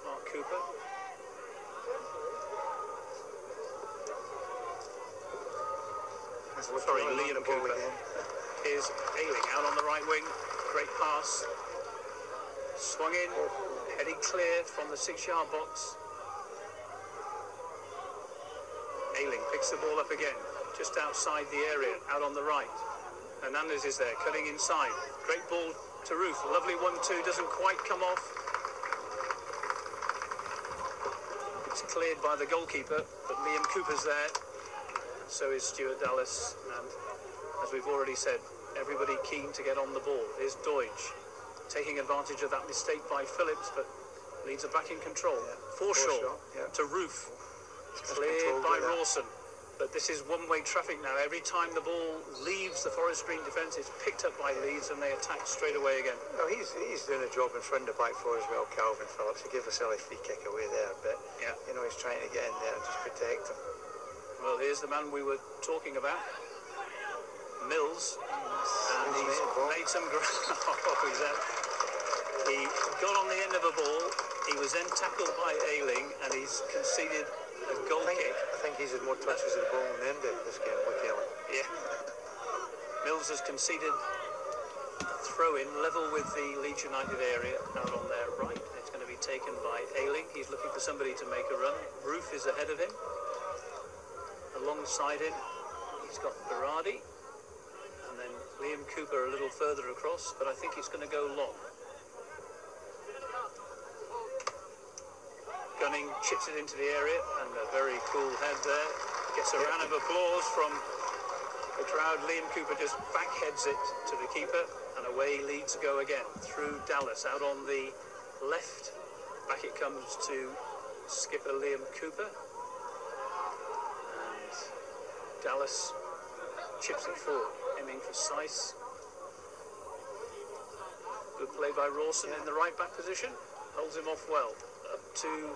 Mark Cooper. Sorry, Liam Cooper. Here's Ayling out on the right wing. Great pass. Swung in, heading clear from the 6-yard box. Ayling picks the ball up again, just outside the area, out on the right. Hernandez is there, cutting inside. Great ball to Roof. Lovely 1-2, doesn't quite come off. It's cleared by the goalkeeper, but Liam Cooper's there. So is Stuart Dallas, and as we've already said, everybody keen to get on the ball. Here's Deutsch, taking advantage of that mistake by Phillips, but Leeds are back in control. Forshaw to Roof, cleared by Rawson. But this is one-way traffic now. Every time the ball leaves the Forest Green defence, it's picked up by Leeds and they attack straight away again. Well, he's doing a job in front of the back four as well, Calvin Phillips. He gave a silly free kick away there, but he's trying to get in there and just protect him. Well, here's the man we were talking about, Mills, and he's made some he got on the end of a ball. He was then tackled by Ayling, and he's conceded a goal kick. I think he's had more touches of the ball in the end of this game with Ayling. Yeah. Mills has conceded a throw-in level with the Leeds United area out on their right. It's going to be taken by Ayling. He's looking for somebody to make a run. Roof is ahead of him. Alongside him, he's got Berardi, and then Liam Cooper a little further across, but I think it's going to go long. Gunning chips it into the area, and a very cool head there. Gets a round of applause from the crowd. Liam Cooper just backheads it to the keeper, and away Leeds go again. Through Dallas, out on the left. Back it comes to skipper Liam Cooper. Dallas chips it forward, aiming for Seiss. Good play by Rawson in the right back position. Holds him off well. Up to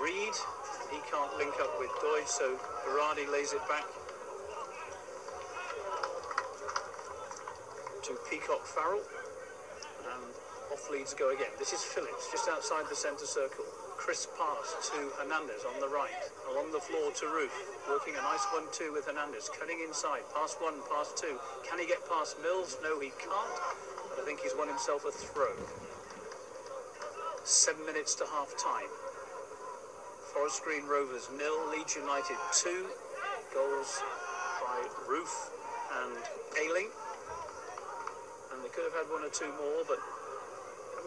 Reed. He can't link up with Deutsch, so Berardi lays it back to Peacock Farrell. And off Leeds go again. This is Phillips, just outside the centre circle. Crisp pass to Hernandez on the right. Along the floor to Roof. Working a nice 1-2 with Hernandez. Cutting inside. Pass 1, pass 2. Can he get past Mills? No, he can't. But I think he's won himself a throw. 7 minutes to half time. Forest Green Rovers 0, Leeds United 2. Goals by Roof and Ayling. And they could have had 1 or 2 more, but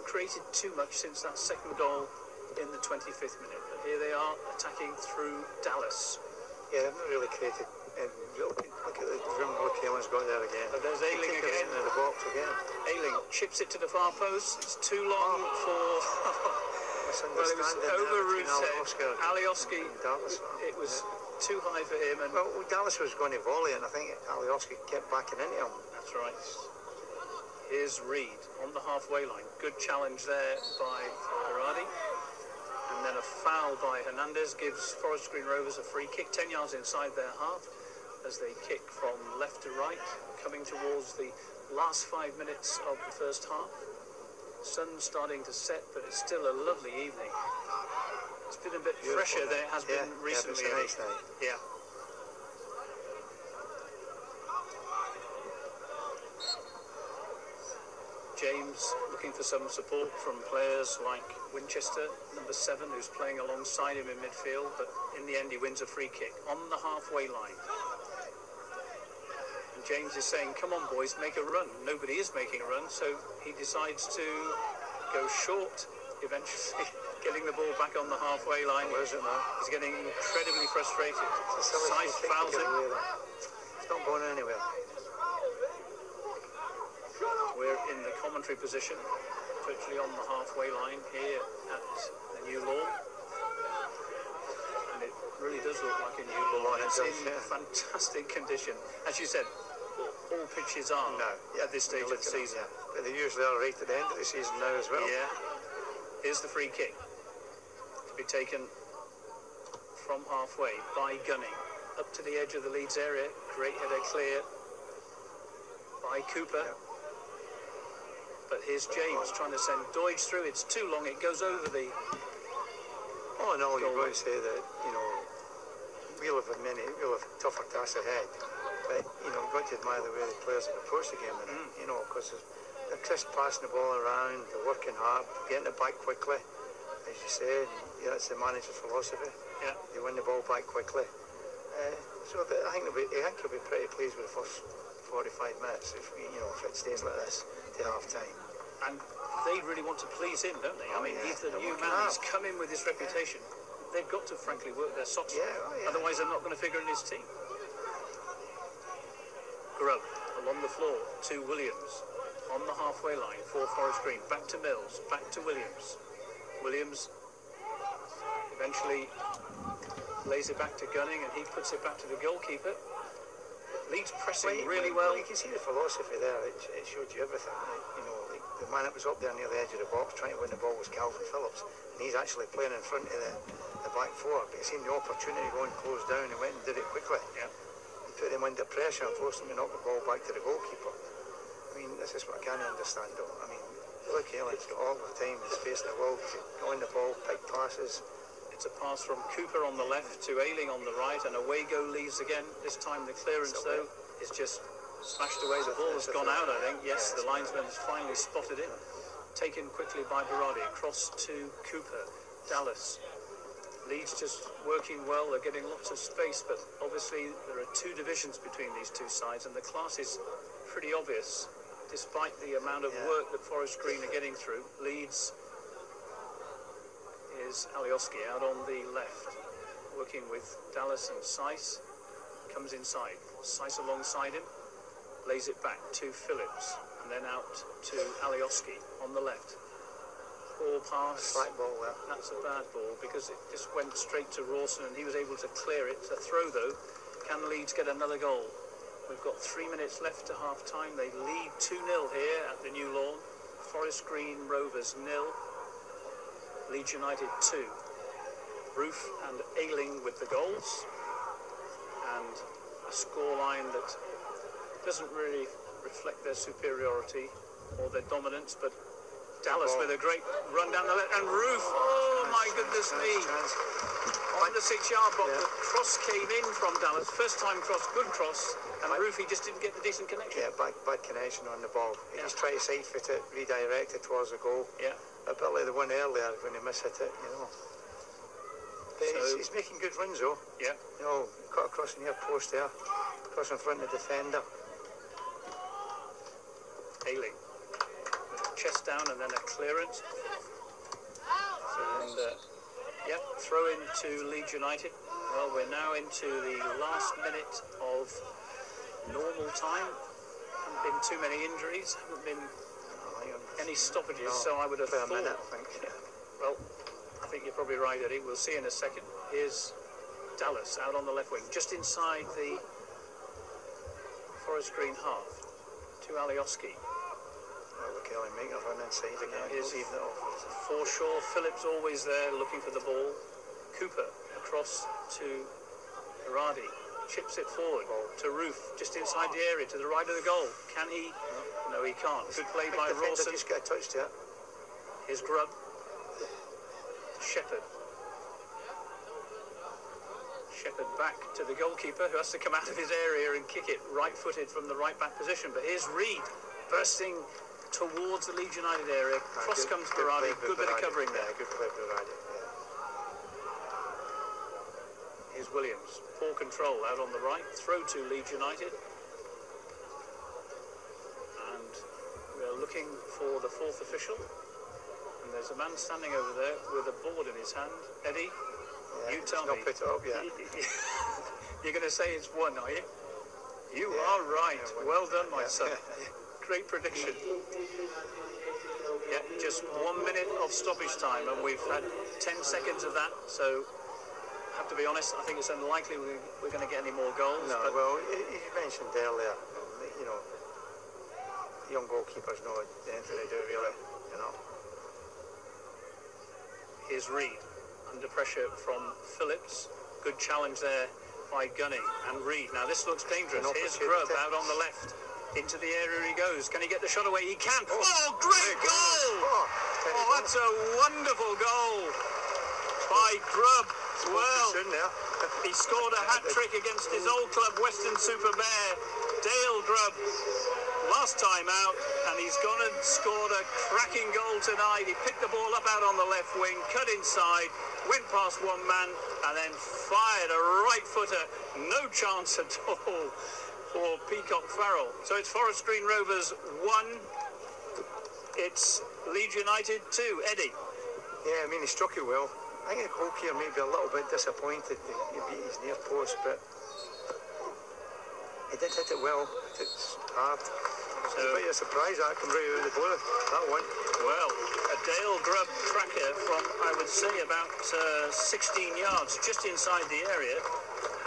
haven't created too much since that second goal in the 25th minute. But here they are attacking through Dallas. Yeah, they've not really created. Look at the room Luke Aylin's got there again. But there's Ayling again. Into the box again. Ayling chips it to the far post. It's too long for... well, it was over Ruth's head. Alioski, it was too high for him. And well, Dallas was going to volley, and I think Alioski kept backing into him. That's right. Here's Reed on the halfway line. Good challenge there by Berardi. And then a foul by Hernandez gives Forest Green Rovers a free kick 10 yards inside their half as they kick from left to right, coming towards the last 5 minutes of the first half. Sun's starting to set, but it's still a lovely evening. It's been a bit fresher than it has been recently. Yeah, it's a nice night. Yeah. James looking for some support from players like Winchester, number 7, who's playing alongside him in midfield, but in the end he wins a free kick on the halfway line. And James is saying, come on boys, make a run. Nobody is making a run, so he decides to go short, eventually getting the ball back on the halfway line. Where is it now? He's getting incredibly frustrated. Size fouls him. It's not going anywhere. We're in the commentary position, virtually on the halfway line here at the new lawn. And it really does look like a new lawn. It's in fantastic condition. As you said, all pitches are at this stage of the season. But they usually are right at the end of the season now as well. Yeah. Here's the free kick to be taken from halfway by Gunning. Up to the edge of the Leeds area. Great header clear by Cooper. Yeah. But here's James trying to send Doidge through. It's too long. It goes over the... Oh, no, you've got to say that, you know, we'll have a tougher task ahead. But, you know, you've got to admire the way the players have approached the game. You know, because they're crisp passing the ball around, they're working hard, getting it back quickly. As you say, that's the manager's philosophy. Yeah. They win the ball back quickly. So I think he'll be pretty pleased with the first 45 minutes if it stays like this to half time. And they really want to please him, don't they? I mean, he's the new man. He's come in with this reputation. They've got to, frankly, work their socks off. Otherwise, they're not going to figure in his team. Grubb along the floor to Williams on the halfway line for Forest Green. Back to Mills. Back to Williams. Williams eventually lays it back to Gunning, and he puts it back to the goalkeeper. Leeds pressing really well. You can see the philosophy there. It showed you everything. The man that was up there near the edge of the box trying to win the ball was Calvin Phillips, and he's actually playing in front of the back four. But he seen the opportunity going close down and went and did it quickly. Yeah. He put them under pressure and forced them to knock the ball back to the goalkeeper. I mean, this is what I can't understand, though. I mean, Luke Ayling's got all the time, the space in the world to go in the ball, pick passes. It's a pass from Cooper on the left to Ayling on the right, and away go Leeds again. This time the clearance, though, is just smashed away. The ball has gone out, I think. Yes, the linesman has finally spotted it. Taken quickly by Berardi. Across to Cooper. Dallas. Leeds just working well. They're getting lots of space, but obviously there are two divisions between these two sides, and the class is pretty obvious, despite the amount of work that Forest Green are getting through. Leeds is Alioski out on the left, working with Dallas and Seiss. Comes inside. Seiss alongside him, lays it back to Phillips, and then out to Alioski on the left. Poor pass. Right ball there. That's a bad ball because it just went straight to Rawson, and he was able to clear it. A throw, though. Can Leeds get another goal? We've got 3 minutes left to half time. They lead 2-0 here at the new lawn. Forest Green Rovers 0. Leeds United 2. Roof and Ayling with the goals. And a scoreline that doesn't really reflect their superiority or their dominance, but Dallas with a great run down the left, and Roof, oh my goodness me, on the 6-yard box. The cross came in from Dallas, first time cross, good cross, and Roof, he just didn't get the decent connection. Yeah, bad connection on the ball. He just tried to side foot it, redirect it towards the goal. Yeah. A bit like the one earlier when he mishit it, But he's making good runs, though. Yeah. Cut across the near post there, across in front of the defender. Ayling. chest down and then a clearance. And yep, throw in to Leeds United. Well, we're now into the last minute of normal time. Haven't been too many injuries, haven't been any stoppages, so I would have thought. Minute, I think. Well, I think you're probably right, Eddie. We'll see in a second. Here's Dallas out on the left wing, just inside the Forest Green half, to Alioski. Well, look, Ellie make a run inside again. Here's Forshaw. Phillips always there looking for the ball. Cooper across to Aradi. Chips it forward to Roof, just inside the area, to the right of the goal. Can he? No, he can't. Good play by Rawson. Just get a touch to it. Here's Grubb. Shepherd. Shepherd back to the goalkeeper, who has to come out of his area and kick it right-footed from the right-back position. But here's Reed bursting towards the Leeds United area. Cross comes Berardi. Good bit of covering there. Yeah, good play Berardi. Here's Williams. Poor control out on the right. Throw to Leeds United. And we're looking for the fourth official. And there's a man standing over there with a board in his hand. Eddie, you tell me. Not put it up yet. You're going to say it's one, are you? You are right. Well done, my son. Great prediction. Yeah, just 1 minute of stoppage time, and we've had 10 seconds of that. So, I have to be honest, I think it's unlikely we're going to get any more goals. No, well, you mentioned earlier, you know, young goalkeepers know anything they do, really, you know. Here's Reed, under pressure from Phillips. Good challenge there by Gunny and Reed. Now this looks dangerous. Here's Grubb out on the left. Into the area he goes. Can he get the shot away? He can. Oh, great goal! Oh, that's a wonderful goal by Grubb. Well, he scored a hat-trick against his old club, Western Super Bear. Dale Grubb, last time out, and he's gone and scored a cracking goal tonight. He picked the ball up out on the left wing, cut inside, went past one man, and then fired a right-footer. No chance at all for Peacock Farrell. So it's Forest Green Rovers 1. It's Leeds United 2. Eddie. Yeah, I mean, he struck it well. I think the goalkeeper may be a little bit disappointed that he beat his near post, but he did hit it well. It's hard. So it's a bit of a surprise that come right out of the blue, that one. Well, a Dale Grubb cracker from, I would say, about 16 yards, just inside the area,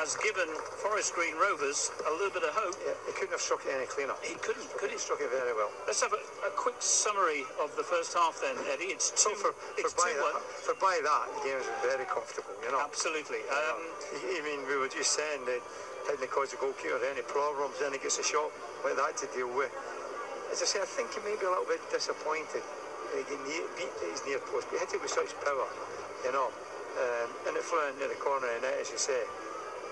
has given Forest Green Rovers a little bit of hope. Yeah, he couldn't have struck it any cleaner. He couldn't, could he? Struck it very well. Let's have a quick summary of the first half then, Eddie. It's 2-1. For by that, the game was very comfortable, you know. Absolutely. I mean, we were just saying that hadn't caused the goalkeeper any problems, then he gets a shot like that to deal with. As I say, I think he may be a little bit disappointed that he beat his near post, but he hit it with such power, you know. And it flew into the corner of the net, as you say.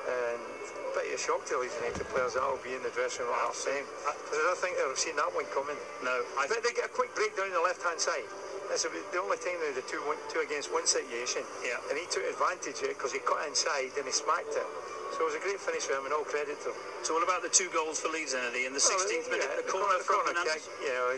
And a bit of a shock to Leeds United players that will be in the dressing room at half time. Because I don't think they've seen that one coming. No. But they get a quick break down the left-hand side. That's the only time they had a two against one situation. Yeah. And he took advantage of it because he cut inside and he smacked it. So it was a great finish for him and all credit to him. So what about the 2 goals for Leeds, Eddie? In the 16th minute, the corner from Hernandez? You know,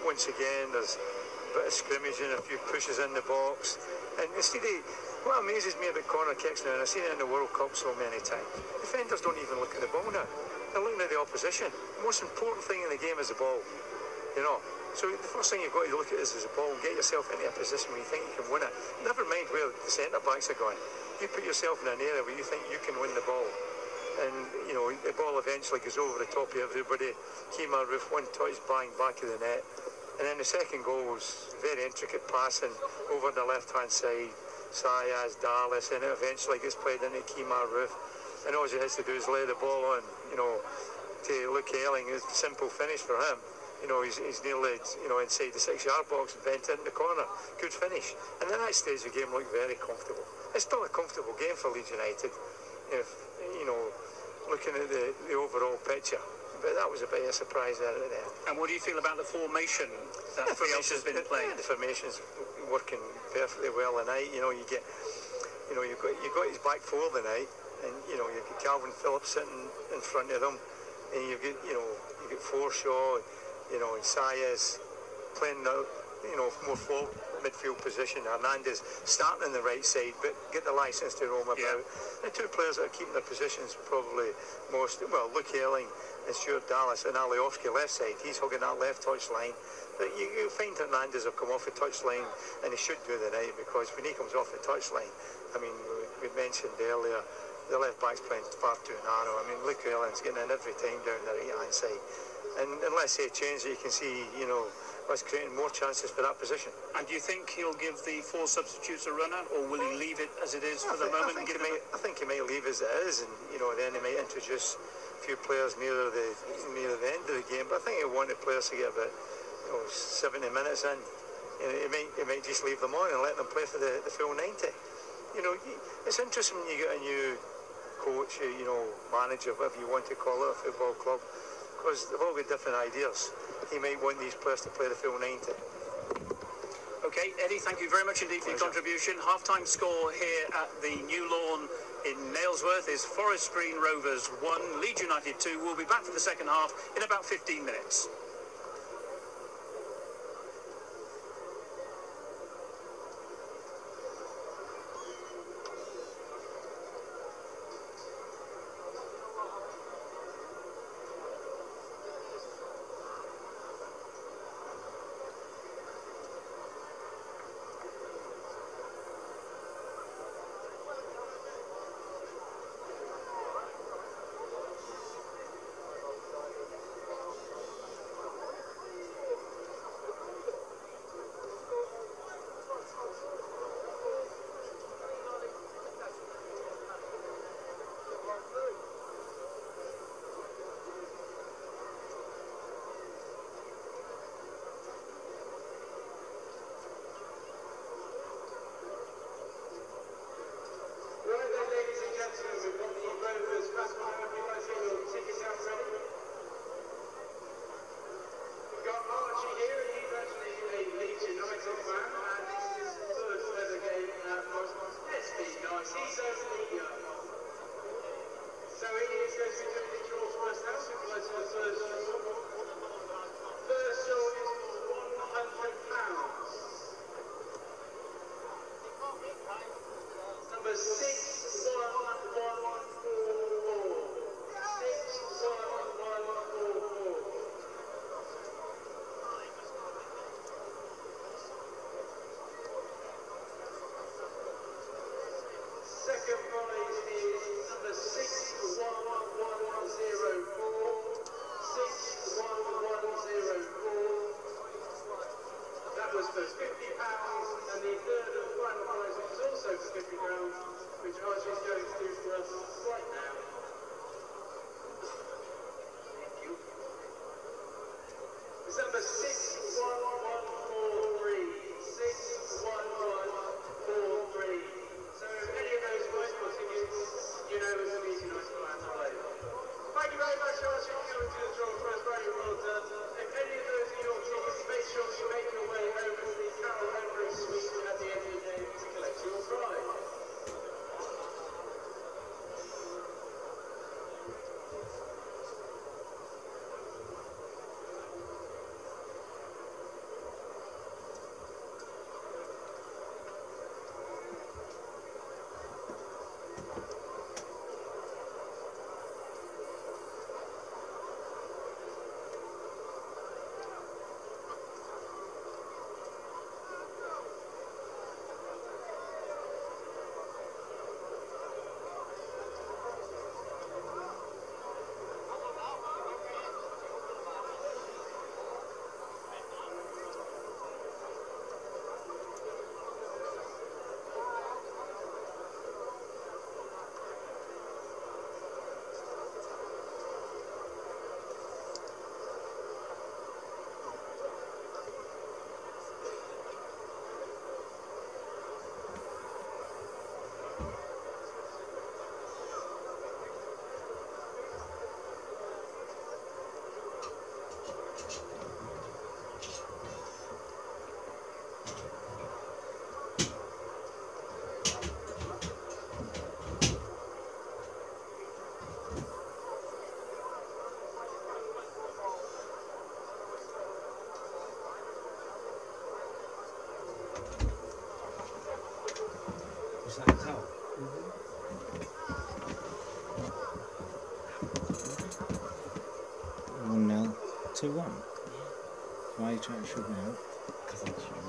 once again, there's a bit of scrimmaging, a few pushes in the box. And instead of, what amazes me about corner kicks now, and I've seen it in the World Cup so many times, defenders don't even look at the ball now. They're looking at the opposition. The most important thing in the game is the ball, you know. So the first thing you've got to look at is the ball and get yourself into a position where you think you can win it. Never mind where the centre-backs are going. You put yourself in an area where you think you can win the ball. And, you know, the ball eventually goes over the top of everybody. Kemar Roof, one touch, bang, back of the net. And then the second goal was very intricate passing over the left-hand side. Sayas, Dallas, and it eventually gets played into Kemar Roof. And all he has to do is lay the ball on, you know, to Luke Elling. It's a simple finish for him. You know, he's nearly, you know, inside the 6-yard box and bent in the corner. Good finish. And then that stage the game looked very comfortable. It's still a comfortable game for Leeds United, if, you know, looking at the overall picture. But that was a bit of a surprise there at the end. And what do you feel about the formation that formation's been playing? The formation's working perfectly well tonight. You know, you've got his back four tonight, and you know you've got Calvin Phillips sitting in front of them, and you've got Forshaw, you know, and Sayas, playing the, more full midfield position. Hernandez starting on the right side, but get the licence to roam about. The two players that are keeping their positions probably most, well, Luke Ayling and Stuart Dallas, and Alioski left side. He's hugging that left touch line. But you find Hernandez will come off the touch line, and he should do the night, because when he comes off the touch line, I mean, we mentioned earlier, the left back's playing far too narrow. I mean, Luke Ayling's getting in every time down the right-hand side. And unless they change it, you can see, us creating more chances for that position. And do you think he'll give the 4 substitutes a run out, or will he leave it as it is for the moment? I think he might leave as it is, and then he might introduce a few players near the end of the game. But I think he wanted players to get about 70 minutes in. He might just leave them on and let them play for the full 90. It's interesting when you get a new coach, manager, whatever you want to call it, a football club, because they've all got different ideas. He might want these players to play the full 90. Okay, Eddie, thank you very much indeed for your contribution. Half-time score here at the New Lawn in Nailsworth is Forest Green Rovers 1, Leeds United 2. We'll be back for the second half in about 15 minutes. 2-1? Why are you trying to shove me out? Because I'm sure.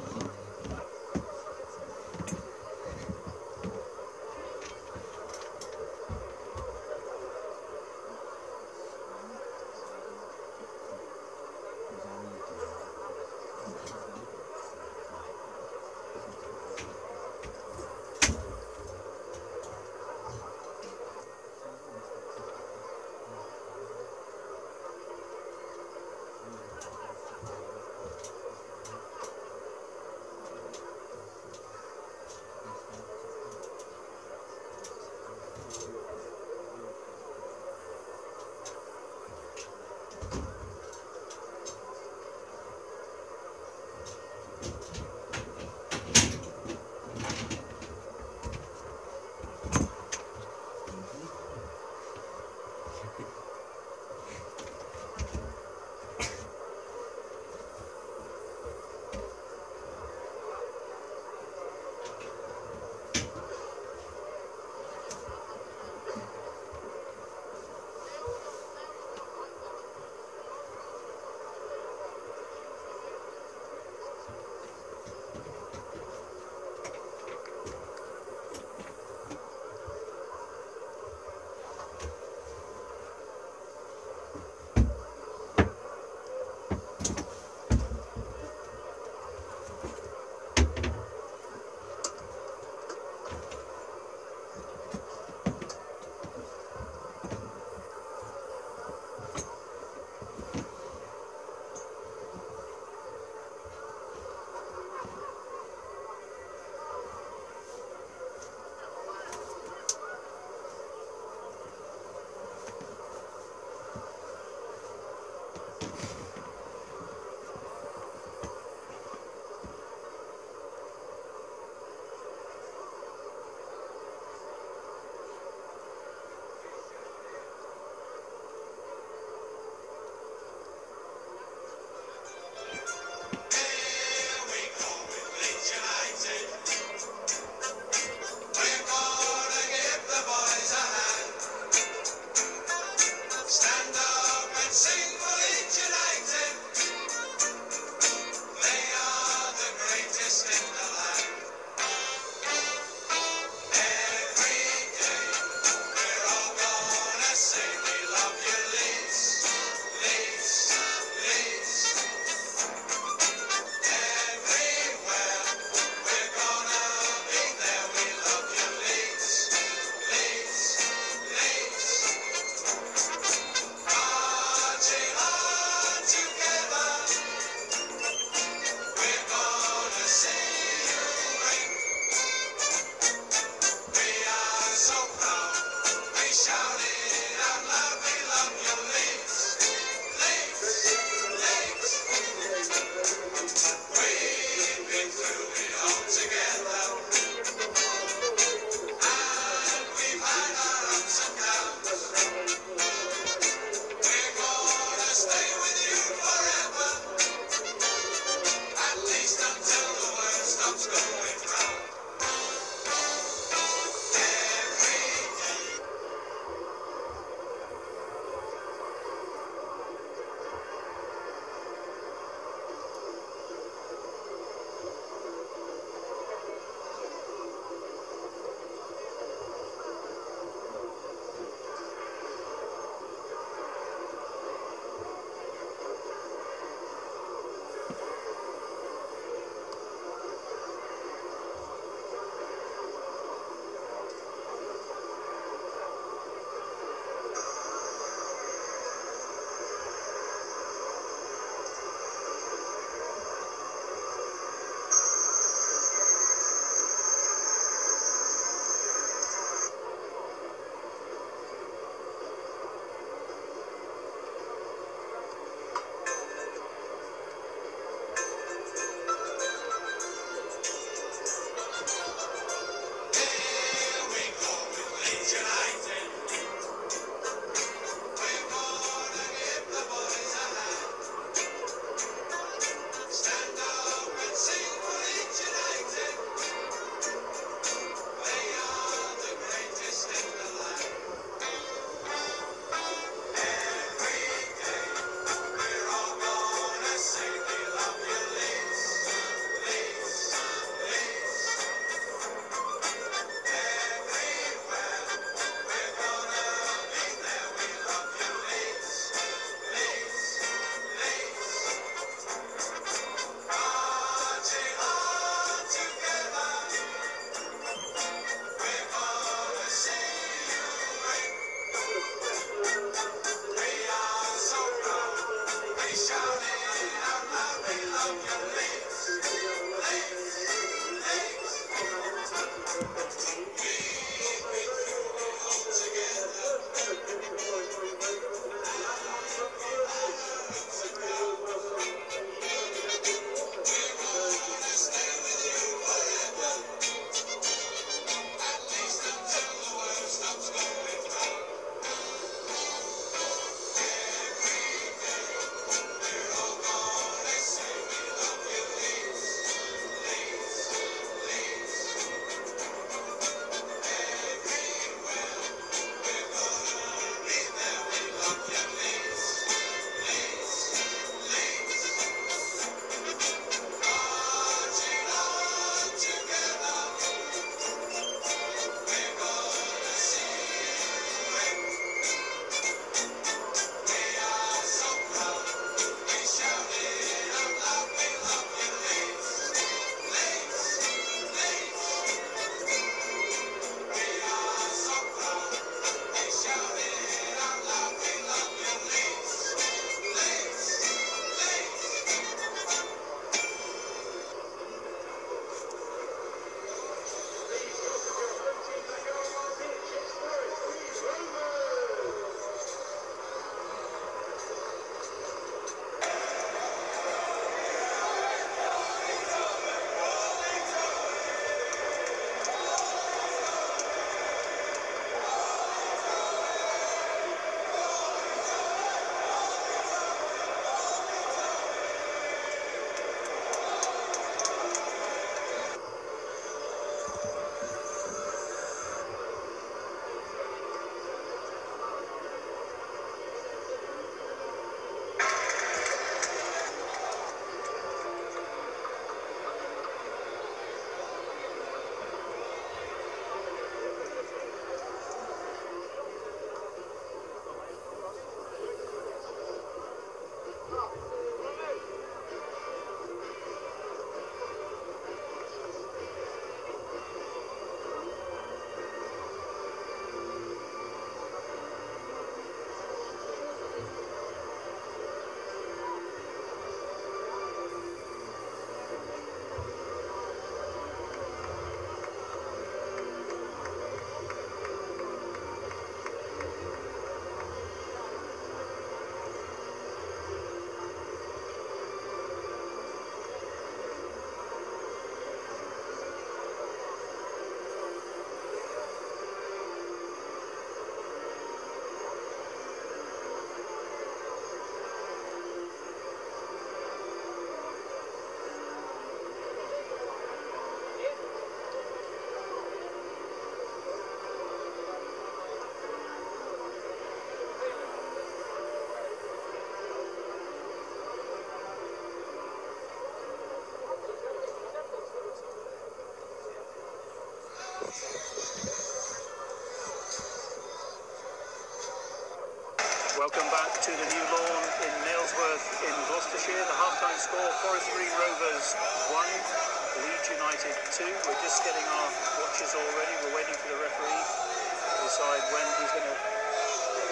Welcome back to the new lawn in Nailsworth in Gloucestershire. The half-time score, Forest Green Rovers 1, Leeds United 2. We're just getting our watches already. We're waiting for the referee to decide when he's going to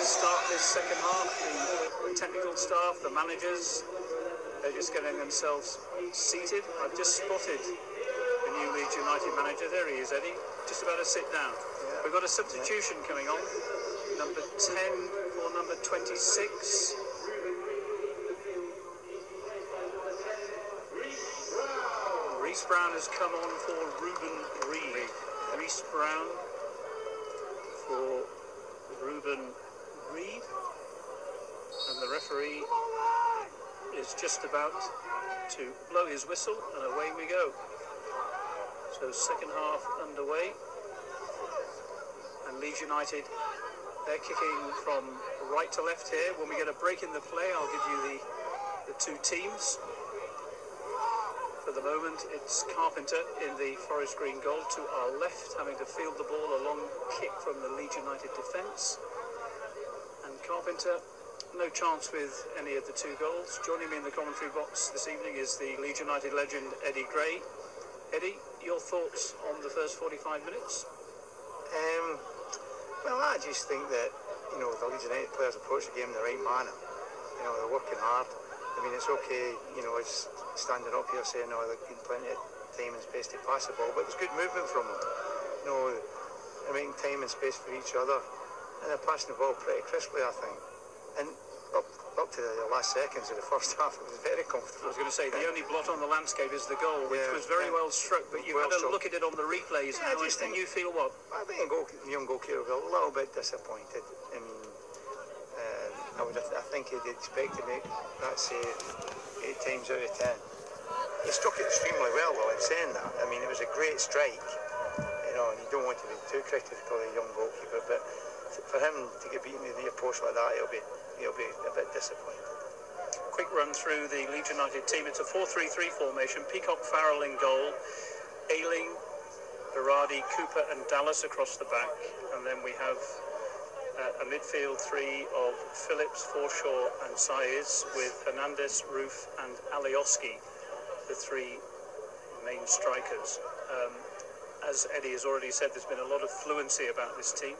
start this second half. The technical staff, the managers, they're just getting themselves seated. I've just spotted the new Leeds United manager. There he is, Eddie, just about to sit down. We've got a substitution coming on. Number 10 or number 26. Reece Brown has come on for Ruben Reid. Reece Brown for Ruben Reid. And the referee is just about to blow his whistle, and away we go. So second half underway. And Leeds United, they're kicking from right to left here. When we get a break in the play, I'll give you the two teams. For the moment, it's Carpenter in the Forest Green goal to our left, having to field the ball, a long kick from the Leeds United defence. And Carpenter, no chance with any of the two goals. Joining me in the commentary box this evening is the Leeds United legend, Eddie Gray. Eddie, your thoughts on the first 45 minutes? Well, I just think that, the Leeds United players approach the game in the right manner. They're working hard. I mean, it's okay, it's standing up here saying, they're getting plenty of time and space to pass the ball, but there's good movement from them. They're making time and space for each other, and they're passing the ball pretty crisply, I think. And up to the last seconds of the first half, it was very comfortable. I was going to say, the only blot on the landscape is the goal, which was very well struck, but you had to look at it on the replays. Yeah, and you feel what? I think the young goalkeeper was a little bit disappointed. I mean, I think he'd expect to make that save 8 times out of 10. He struck it extremely well, though, in saying that. I mean, it was a great strike, and you don't want to be too critical of a young goalkeeper, but for him to get beaten in the post like that, he'll be a bit disappointed. Quick run through the Leeds United team. It's a 4-3-3 formation. Peacock, Farrell in goal. Ayling, Berardi, Cooper and Dallas across the back. And then we have a midfield three of Phillips, Forshaw and Saez, with Hernandez, Roof and Alioski, the three main strikers. As Eddie has already said, there's been a lot of fluency about this team.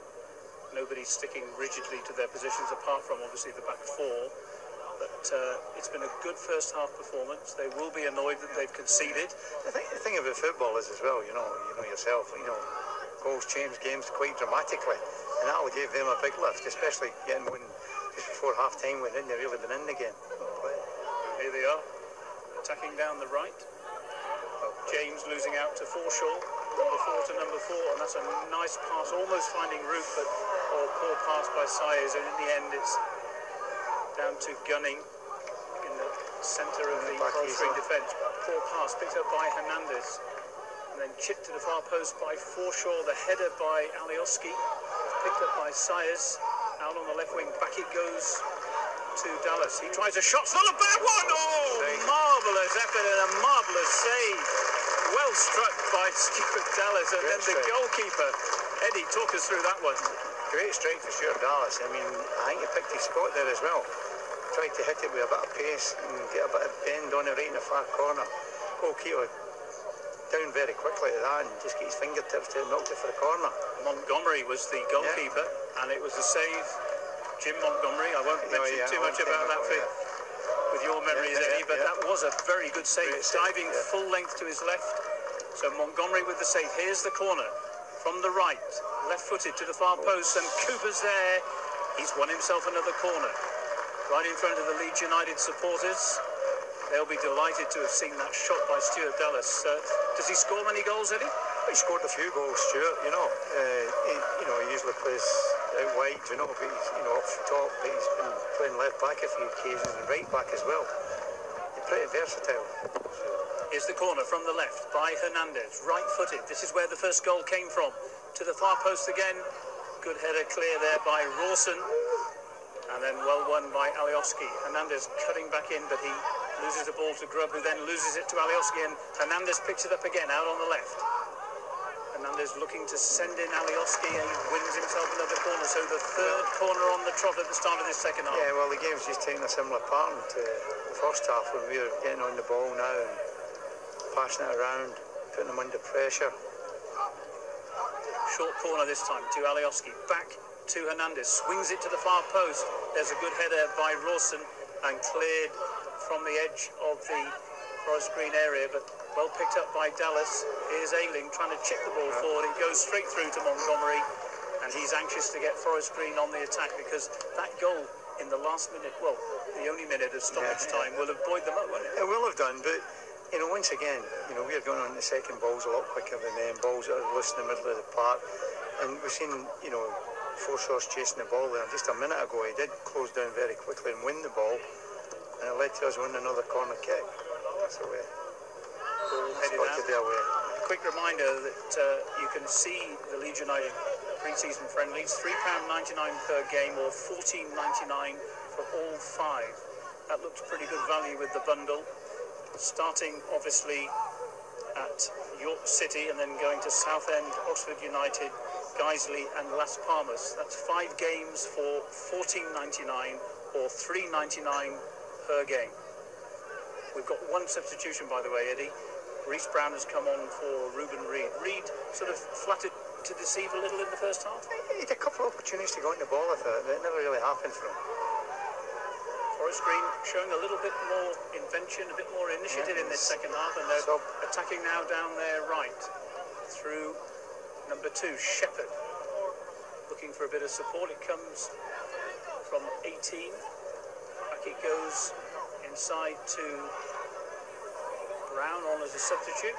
Nobody's sticking rigidly to their positions, apart from obviously the back four. But it's been a good first half performance. They will be annoyed that they've conceded. The thing about football is as well, you know yourself, goals change games quite dramatically, and that'll give them a big lift, especially getting one just before half time when they've really been in the game. Here they are, attacking down the right. James losing out to Forshaw, number 4 to number 4, and that's a nice pass, almost finding Roof, but poor pass by Saez, and in the end it's down to Gunning in the centre of the Forest Green defence. Poor pass picked up by Hernandez, and then chipped to the far post by Forshaw. The header by Alioski, picked up by Saez, out on the left wing. Back it goes to Dallas. He tries a shot, it's not a bad one. Marvellous effort and a marvellous save. Well struck by Stuart Dallas, and then the goalkeeper. Eddie, talk us through that one. Great strike for Stuart Dallas. I mean, I think he picked his spot there as well. Tried to hit it with a bit of pace and get a bit of bend on it right in the far corner. Goalkeeper down very quickly to that and just get his fingertips to knock it for the corner. Montgomery was the goalkeeper, and it was a save. Jim Montgomery, I won't mention too much about that with your memories, Eddie, but that was a very good save. Diving full length to his left. So Montgomery with the save. Here's the corner from the right, left-footed to the far post, and Cooper's there. He's won himself another corner. Right in front of the Leeds United supporters. They'll be delighted to have seen that shot by Stuart Dallas. Does he score many goals, Eddie? He scored a few goals, Stuart. He usually plays out wide, but he's, off top. But he's been playing left back a few occasions and right back as well. He's pretty versatile. Here's the corner from the left by Hernandez, right-footed. This is where the first goal came from. To the far post again. Good header clear there by Rawson. And then well won by Alioski. Hernandez cutting back in, but he loses the ball to Grubb, who then loses it to Alioski, and Hernandez picks it up again out on the left. And Hernandez looking to send in Alioski, and he wins himself another corner. So the third corner on the trot at the start of this second half. Yeah, well, the game's just taking a similar pattern to the first half when we were getting on the ball now and passing it around, putting them under pressure. Short corner this time to Alioski. Back to Hernandez. Swings it to the far post. There's a good header by Rawson and cleared from the edge of the Forest Green area, but well picked up by Dallas. Here's Ayling trying to chip the ball forward. It goes straight through to Montgomery, and he's anxious to get Forest Green on the attack because that goal in the last minute, well, the only minute of stoppage time, will have buoyed them up, won't it? It will have done, but you know, once again, you know, we're going on the second balls a lot quicker than them, balls that are loose in the middle of the park, and we've seen, you know, Forshaws chasing the ball there just a minute ago. He did close down very quickly and win the ball, and it led to us winning another corner kick. That's the way. Headed out. Quick reminder that you can see the Leeds United pre-season friendlies, £3.99 per game or £14.99 for all 5. That looks pretty good value with the bundle. Starting obviously at York City and then going to Southend, Oxford United, Guiseley and Las Palmas. That's 5 games for £14.99 or £3.99 per game. We've got one substitution, by the way, Eddie. Reece Brown has come on for Ruben Reid. Reid sort of flattered to deceive a little in the first half. He had a couple of opportunities to go in the ball, I thought, but it never really happened for him. Forest Green showing a little bit more invention, a bit more initiative in this second half, and they're attacking now down their right through number 2, Shepherd. Looking for a bit of support. It comes from 18. Back it goes inside to Brown on as a substitute.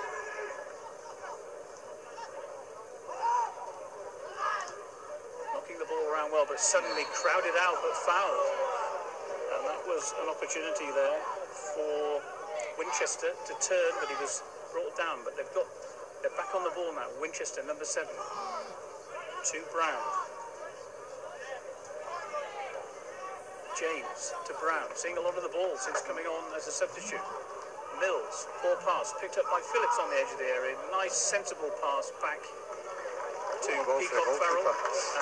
Knocking the ball around well, but suddenly crowded out, but fouled. And that was an opportunity there for Winchester to turn, but he was brought down. But they're back on the ball now. Winchester, number 7, to Brown. James to Brown, seeing a lot of the ball since coming on as a substitute. Mills, poor pass, picked up by Phillips on the edge of the area. Nice, sensible pass back to Peacock Farrell.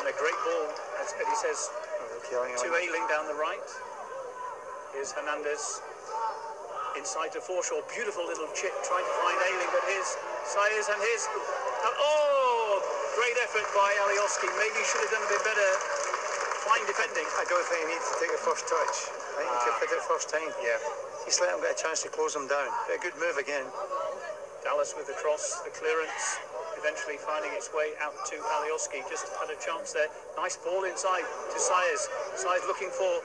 And a great ball, as Eddie says, to Ayling down the right. Here's Hernandez. Inside to Forshaw. Beautiful little chip, trying to find Ayling, but here's Sayers and his... Oh! Great effort by Alioski. Maybe he should have done a bit better. Fine defending. I don't think he needs to take the first touch. I think he could hit it first time. Yeah. Just let him get a chance to close him down. But a good move again. Dallas with the cross, the clearance, eventually finding its way out to Alioski. Just had a chance there. Nice ball inside to Sayers. Sayers looking for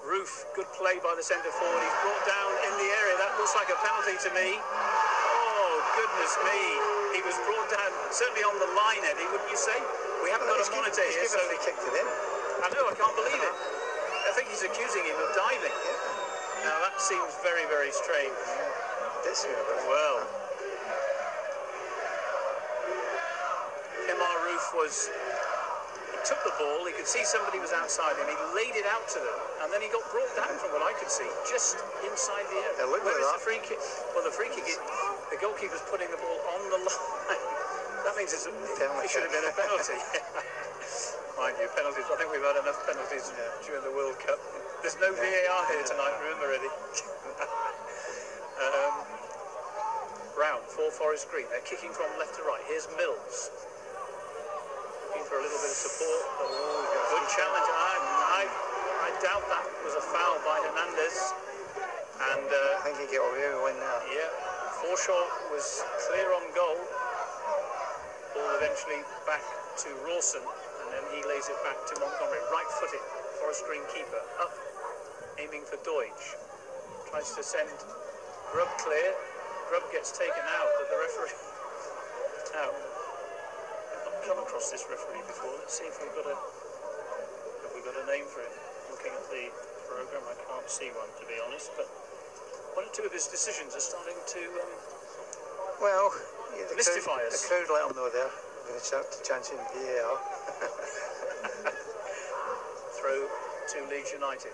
Roof. Good play by the centre forward. He's brought down in the area. That looks like a penalty to me. Oh, goodness me. He was brought down, certainly on the line, Eddie, wouldn't you say? We haven't got a monitor here, so... He kicked it in. I know, I can't believe it. I think he's accusing him of diving. Now, that seems very, very strange. Well, Kemar Roof was... He took the ball, he could see somebody was outside him, he laid it out to them, and then he got brought down from what I could see, just inside the area. Where is the free kick? Well, the free kick, the goalkeeper's putting the ball on the line. That means it should have been a penalty. Mind you, penalties, I think we've had enough penalties during the World Cup. There's no VAR here tonight, remember, Eddie. Brown for Forest Green. They're kicking from left to right. Here's Mills. Looking for a little bit of support. Good challenge. I doubt that was a foul by Hernandez. And I think he got away with one there. Yeah, Forshaw was clear on goal. Ball eventually back to Rawson, and then he lays it back to Montgomery. Right-footed, Forest Green keeper, up, aiming for Deutsch. Tries to send Grubb clear. Grubb gets taken out, but the referee... Now, I've not come across this referee before. Let's see if we've got a name for him. Looking at the programme, I can't see one, to be honest, but one or two of his decisions are starting to... Well, mystify us. The crowd let him know there. With a chance in VAR. Throw to Leeds United.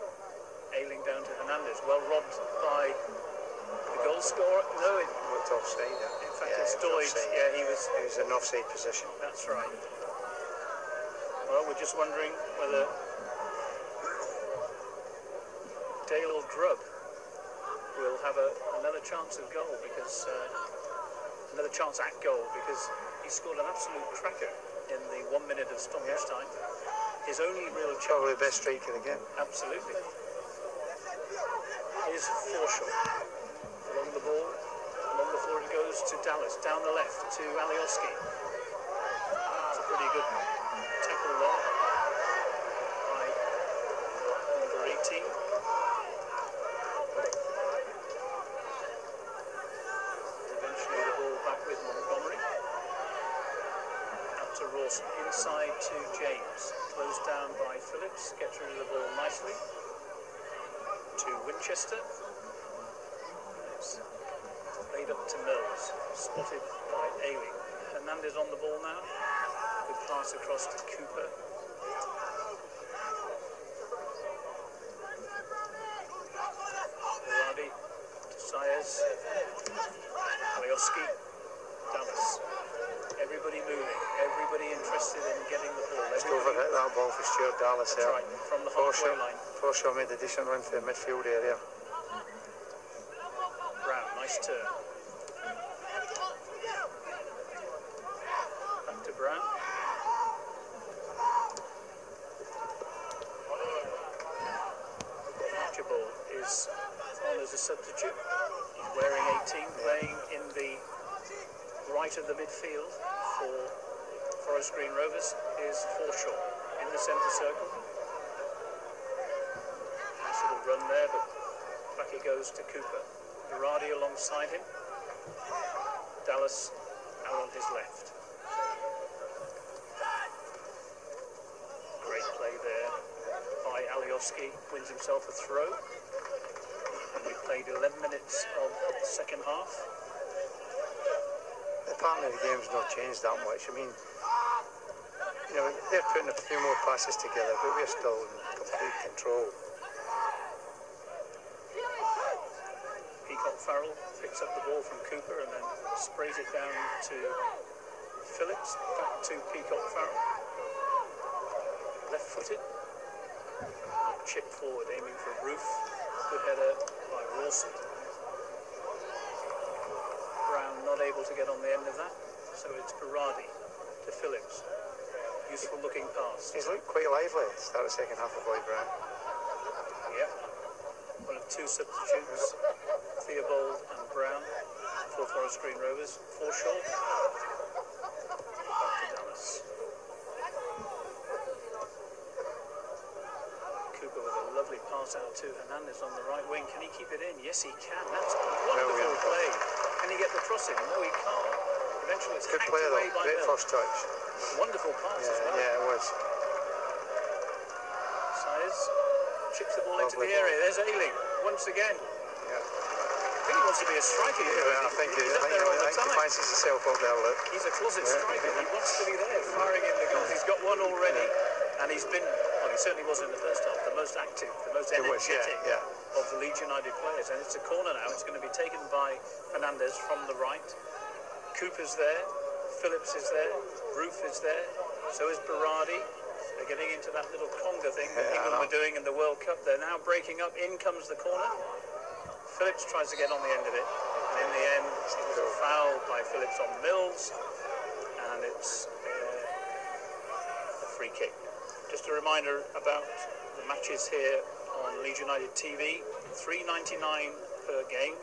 Ayling down to Hernandez. Well robbed by The goal scorer? No, Looked offside. in fact, Yeah, it's it was Doig. offside. Yeah, he was. He was in offside position. That's right. Well, we're just wondering whether Dale Grubb will have another chance of goal because another chance at goal because he scored an absolute cracker in the 1 minute of stoppage time. His only real chance. Probably the best striker of the game. Absolutely. Is Forshaw. Along the ball. Along the floor it goes to Dallas. Down the left to Alioski. It's a pretty good tackle there by number 18. Eventually the ball back with Montgomery. Out to Rawson. Inside to James. Closed down by Phillips. Gets rid of the ball nicely. To Winchester. It's laid up to Mills. Spotted by Ailey. Hernandez on the ball now. Good pass across to Cooper. Berardi to Saez. Alioski. Dallas. Everybody moving. Everybody interested in getting the ball. Just overhit that ball for Stuart Dallas there. Right, from the halfway line. Forshaw made a decent run for the midfield area. Brown, nice turn. Back to Brown. Archibald is on as a substitute. He's wearing 18, playing in the right of the midfield for Forest Green Rovers is Forshaw in the centre circle. Nice little run there, but back he goes to Cooper. Berardi alongside him. Dallas out on his left. Great play there by Alioski. Wins himself a throw. And we've played 11 minutes of the second half. The pattern of the game's not changed that much. I mean, you know, they're putting a few more passes together, but we're still in complete control. Peacock Farrell picks up the ball from Cooper and then sprays it down to Phillips. Back to Peacock Farrell. Left-footed. Chip forward, aiming for Roof. Good header by Rawson. Brown not able to get on the end of that, so it's Berardi to Phillips. Useful looking pass. He's looked quite lively at the start of the second half of Boy Brown. Yep. One of two substitutes, Theobald and Brown for Forest Green Rovers. Forshaw. Back to Dallas. Cooper with a lovely pass out to Hernandez on the right wing. Can he keep it in? Yes, he can. That's a wonderful play. Can he get the cross in? No, he can't. Eventually it's Good hacked play away though, by great Mills. first touch. Wonderful pass as well. Yeah, it was. Saez chips the ball into Lovely the area. ball. There's Ailing once again. Yeah. I think he wants to be a striker. I think he fancies himself up there, look. He's a closet striker. He wants to be there, firing in the goals. He's got one already, and he's been, well, he certainly was in the first half, the most active, the most energetic of the Leeds United players. And it's a corner now. It's going to be taken by Hernandez from the right. Cooper's there. Phillips is there. Roof is there. So is Berardi. They're getting into that little conga thing that England were doing in the World Cup. They're now breaking up. In comes the corner. Phillips tries to get on the end of it. And in the end, it was a foul by Phillips on Mills. And it's a free kick. Just a reminder about the matches here on Leeds United TV. $3.99 per game.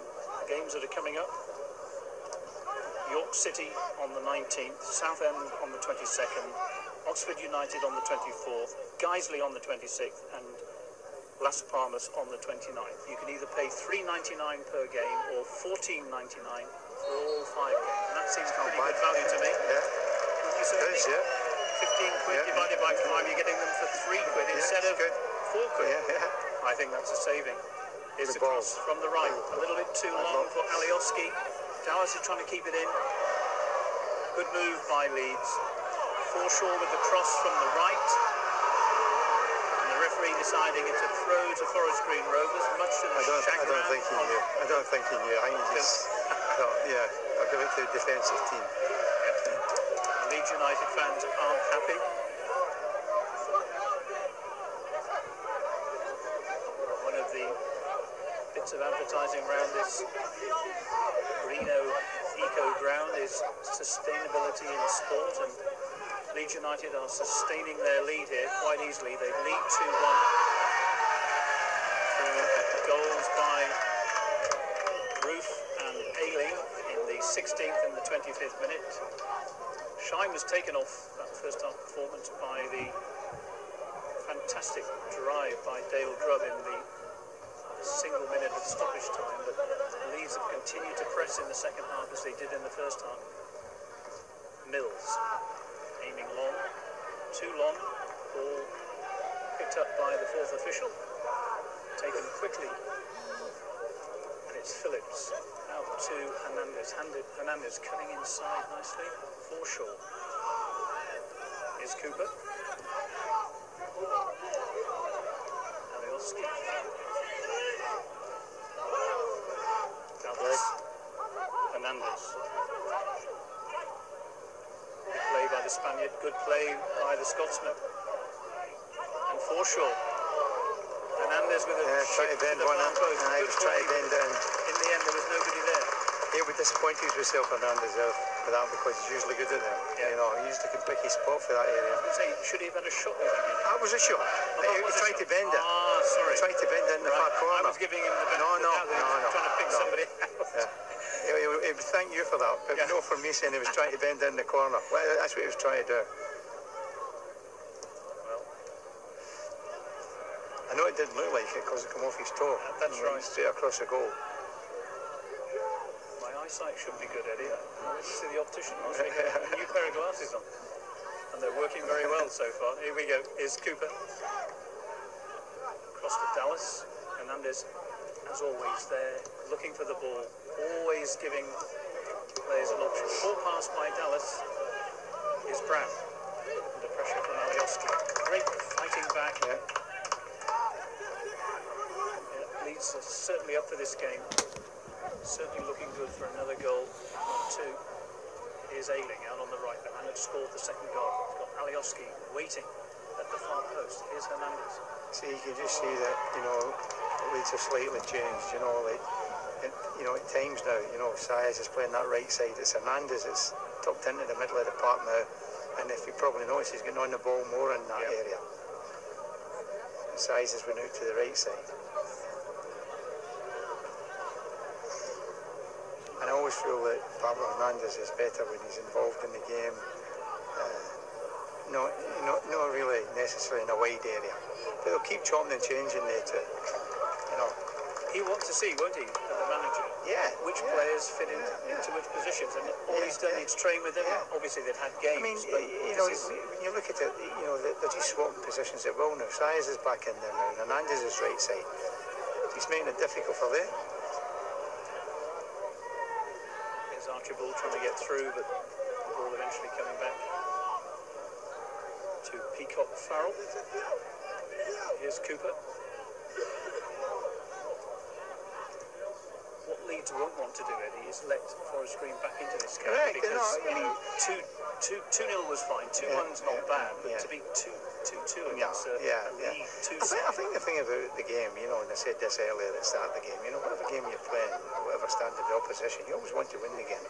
The games that are coming up. York City on the 19th, Southend on the 22nd, Oxford United on the 24th, Guiseley on the 26th, and Las Palmas on the 29th. You can either pay $3.99 per game or $14.99 for all 5 games. And that seems pretty good value to me. Yeah. Wouldn't you say? It is, yeah. 15 quid divided by 5, you're getting them for 3 quid instead of 4 quid. Yeah. I think that's a saving. Here's the Good ball. cross from the right. A little bit too long for Alioski. Dallas is trying to keep it in. Good move by Leeds. Forshaw with the cross from the right. And the referee deciding it's a throw to Forest Green Rovers, much to the I don't think he knew. I don't think he knew. I think he just thought, yeah, I'll give it to the defensive team. Leeds United fans aren't happy. One of the bits of advertising around this Reno Eco Ground is sustainability in sport, and Leeds United are sustaining their lead here quite easily. They lead 2-1 through goals by Roof and Ayling in the 16th and the 25th minute. Shine was taken off that first half performance by the fantastic drive by Dale Grubb in the single minute of stoppage time, but Leeds have continued to press in the second half as they did in the first half. Mills aiming long, too long, ball picked up by the fourth official, taken quickly, and it's Phillips out to Hernandez. Hernandez cutting inside nicely. Forshaw. Here's Cooper. Alioski. Dallas. Hernandez. Good play by the Spaniard. Good play by the Scotsman. And Forshaw. Hernandez with a trying to bend one in. He was trying to bend it in. In the end, there was nobody there. He'll be disappointed with himself, Hernandez, for that, because he's usually good at that. Yeah. You know, he usually can pick his spot for that area. Should he have had a shot with him? That was a shot. He tried to bend it. Ah, sorry. He tried to bend it in the far corner. I was giving him the benefit No. trying to pick somebody out. Yeah. He would thank you for that, but no for me saying he was trying to bend it in the corner. Well, that's what he was trying to do. Well, I know it didn't look like it because it came off his toe. That's right. Straight across the goal. My eyesight should be good, Eddie. I went to see the optician last week. I have a new pair of glasses on, and they're working very well so far. Here we go. Here's Cooper. Across to Dallas. Hernandez, as always, there, looking for the ball, always giving players an option. Ball pass by Dallas is Brown. Under pressure from Alioski. Great fighting back. Yeah. Leeds are certainly up for this game. Certainly looking good for another goal. 1-2. Here's Ayling out on the right. The man had scored the second goal. He's got Alioski waiting at the far post. Here's Hernandez. See, you can just see that, you know, Leeds have slightly changed, you know, like, at times now, you know, Saez is playing that right side. It's Hernandez that's tucked into the middle of the park now. And if you probably notice, he's getting on the ball more in that area. Saez has been out to the right side. And I always feel that Pablo Hernandez is better when he's involved in the game. Not really necessarily in a wide area. But they'll keep chopping and changing there too. You know. He wants to see, won't he, the manager? Yeah. Which players fit into which positions. And all he's done is train with them. Yeah. Obviously, they've had games. I mean, but you know, when you look at it, you know, they're just swapping positions at will now. Saez is back in there now. Hernandez is right side. He's making it difficult for them. There's Archibald trying to get through, but the ball eventually coming back to Peacock Farrell. Here's Cooper. What Leeds won't want to do, Eddie, is let Forest Green back into this game. Correct, Because, I mean, 2-0 was fine, 2-1's not bad, but to be 2-2 against a League 2 I think the thing about the game, you know, and I said this earlier at the start of the game, you know, whatever game you're playing, whatever standard the opposition, you always want to win the game.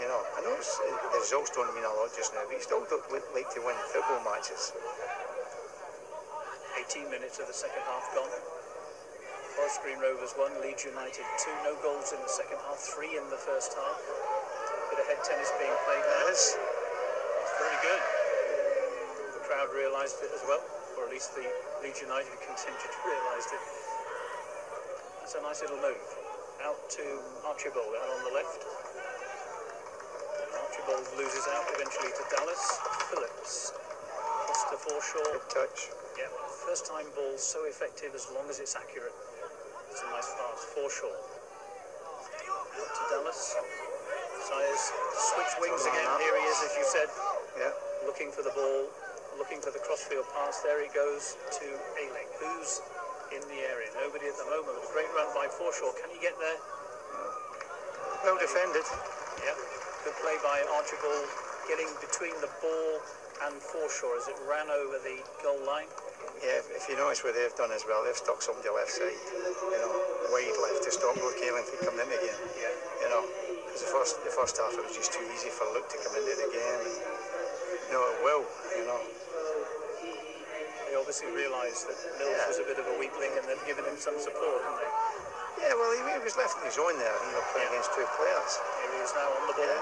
You know, I know the results don't mean a lot just now, but you still don't like to win football matches. 18 minutes of the second half gone. Forest Green Rovers 1, Leeds United 2. No goals in the second half, 3 in the first half. Bit of head tennis being played now. Yes. It's very good. The crowd realised it as well, or at least the Leeds United contingent realised it. That's a nice little move. Out to Archibald, out on the left. And Archibald loses out eventually to Dallas. Phillips. Across to Forshaw. Good touch. Yeah, first time ball so effective as long as it's accurate. It's a nice pass. Forshaw. Out to Dallas. Saez switch wings again. Here he is, as you said. Yeah. Looking for the ball. Looking for the crossfield pass. There he goes to Ayling. who's in the area? Nobody at the moment. A great run by Forshaw. Can he get there? Well defended. Yeah. Good play by Archibald, getting between the ball and Forshaw as it ran over the goal line. Yeah, if you notice what they've done as well, they've stuck somebody left side, wide left to stop Luke Kaling from coming in again. Yeah. Because the first half it was just too easy for Luke to come into the game. And, it will. They obviously realised that Mills was a bit of a weakling and they've given him some support, haven't they? Yeah, well, he was left on his own there, playing against two players. Here he is now on the ball. Yeah.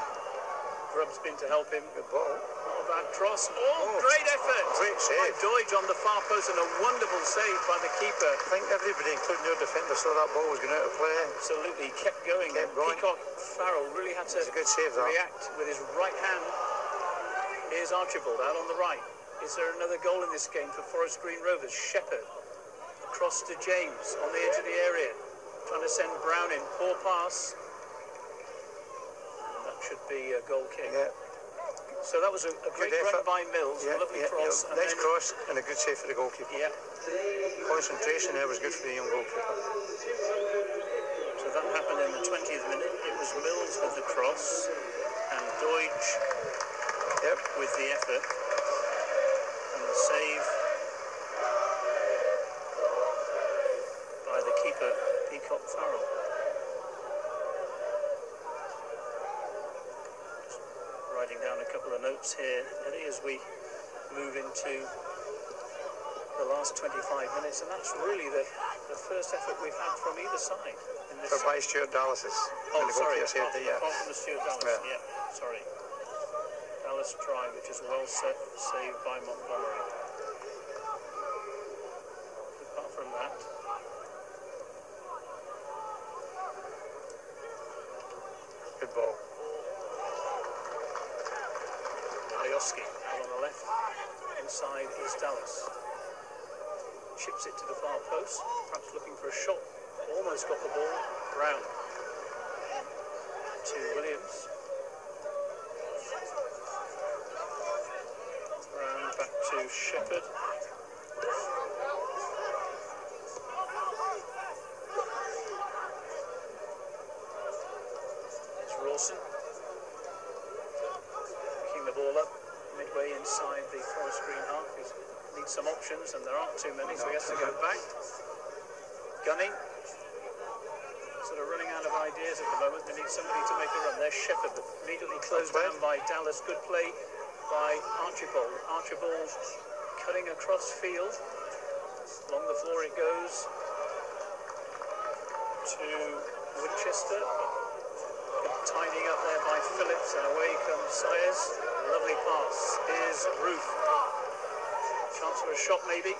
Grubb's been to help him. Good ball. Not a bad cross. Great effort. Great save. By Doidge on the far post and a wonderful save by the keeper. I think everybody, including your defender, saw that ball was going out of play. Absolutely, kept going. Peacock Farrell really had to a good save, react with his right hand. Here's Archibald out on the right. Is there another goal in this game for Forest Green Rovers? Shepherd across to James on the edge of the area, trying to send Brown in. Poor pass. That should be a goal kick. Yeah. So that was a great run by Mills. Yeah, Lovely cross. Yeah. Nice cross and a good save for the goalkeeper. Yeah. Concentration there was good for the young goalkeeper. So that happened in the 20th minute. It was Mills with the cross and Doidge with the effort. And the save by the keeper, Peacock Farrell. Just writing down a couple of notes here, Eddie, as we move into the last 25 minutes, and that's really the first effort we've had from either side. In this by Stuart Dallas. apart from the Stuart Dallas, sorry. Dallas try, which is well saved by Montgomery. Apart from that, good ball. Alioski on the left. Inside is Dallas. Chips it to the far post, perhaps looking for a shot. Almost got the ball. Brown to Williams. Brown back to Shepherd. It's Rawson. Picking the ball up midway inside the Forest Green half. He needs some options and there aren't too many, so he has to go back. Gunning. Sort of running out of ideas at the moment. They need somebody to make a run. There's Shepherd, immediately closed down by Dallas. Good play by Archibald. Archibald cutting across field. Along the floor it goes to Winchester. Good tidying up there by Phillips, and away comes Sayers. Lovely pass. Here's Ruth. Chance for a shot maybe.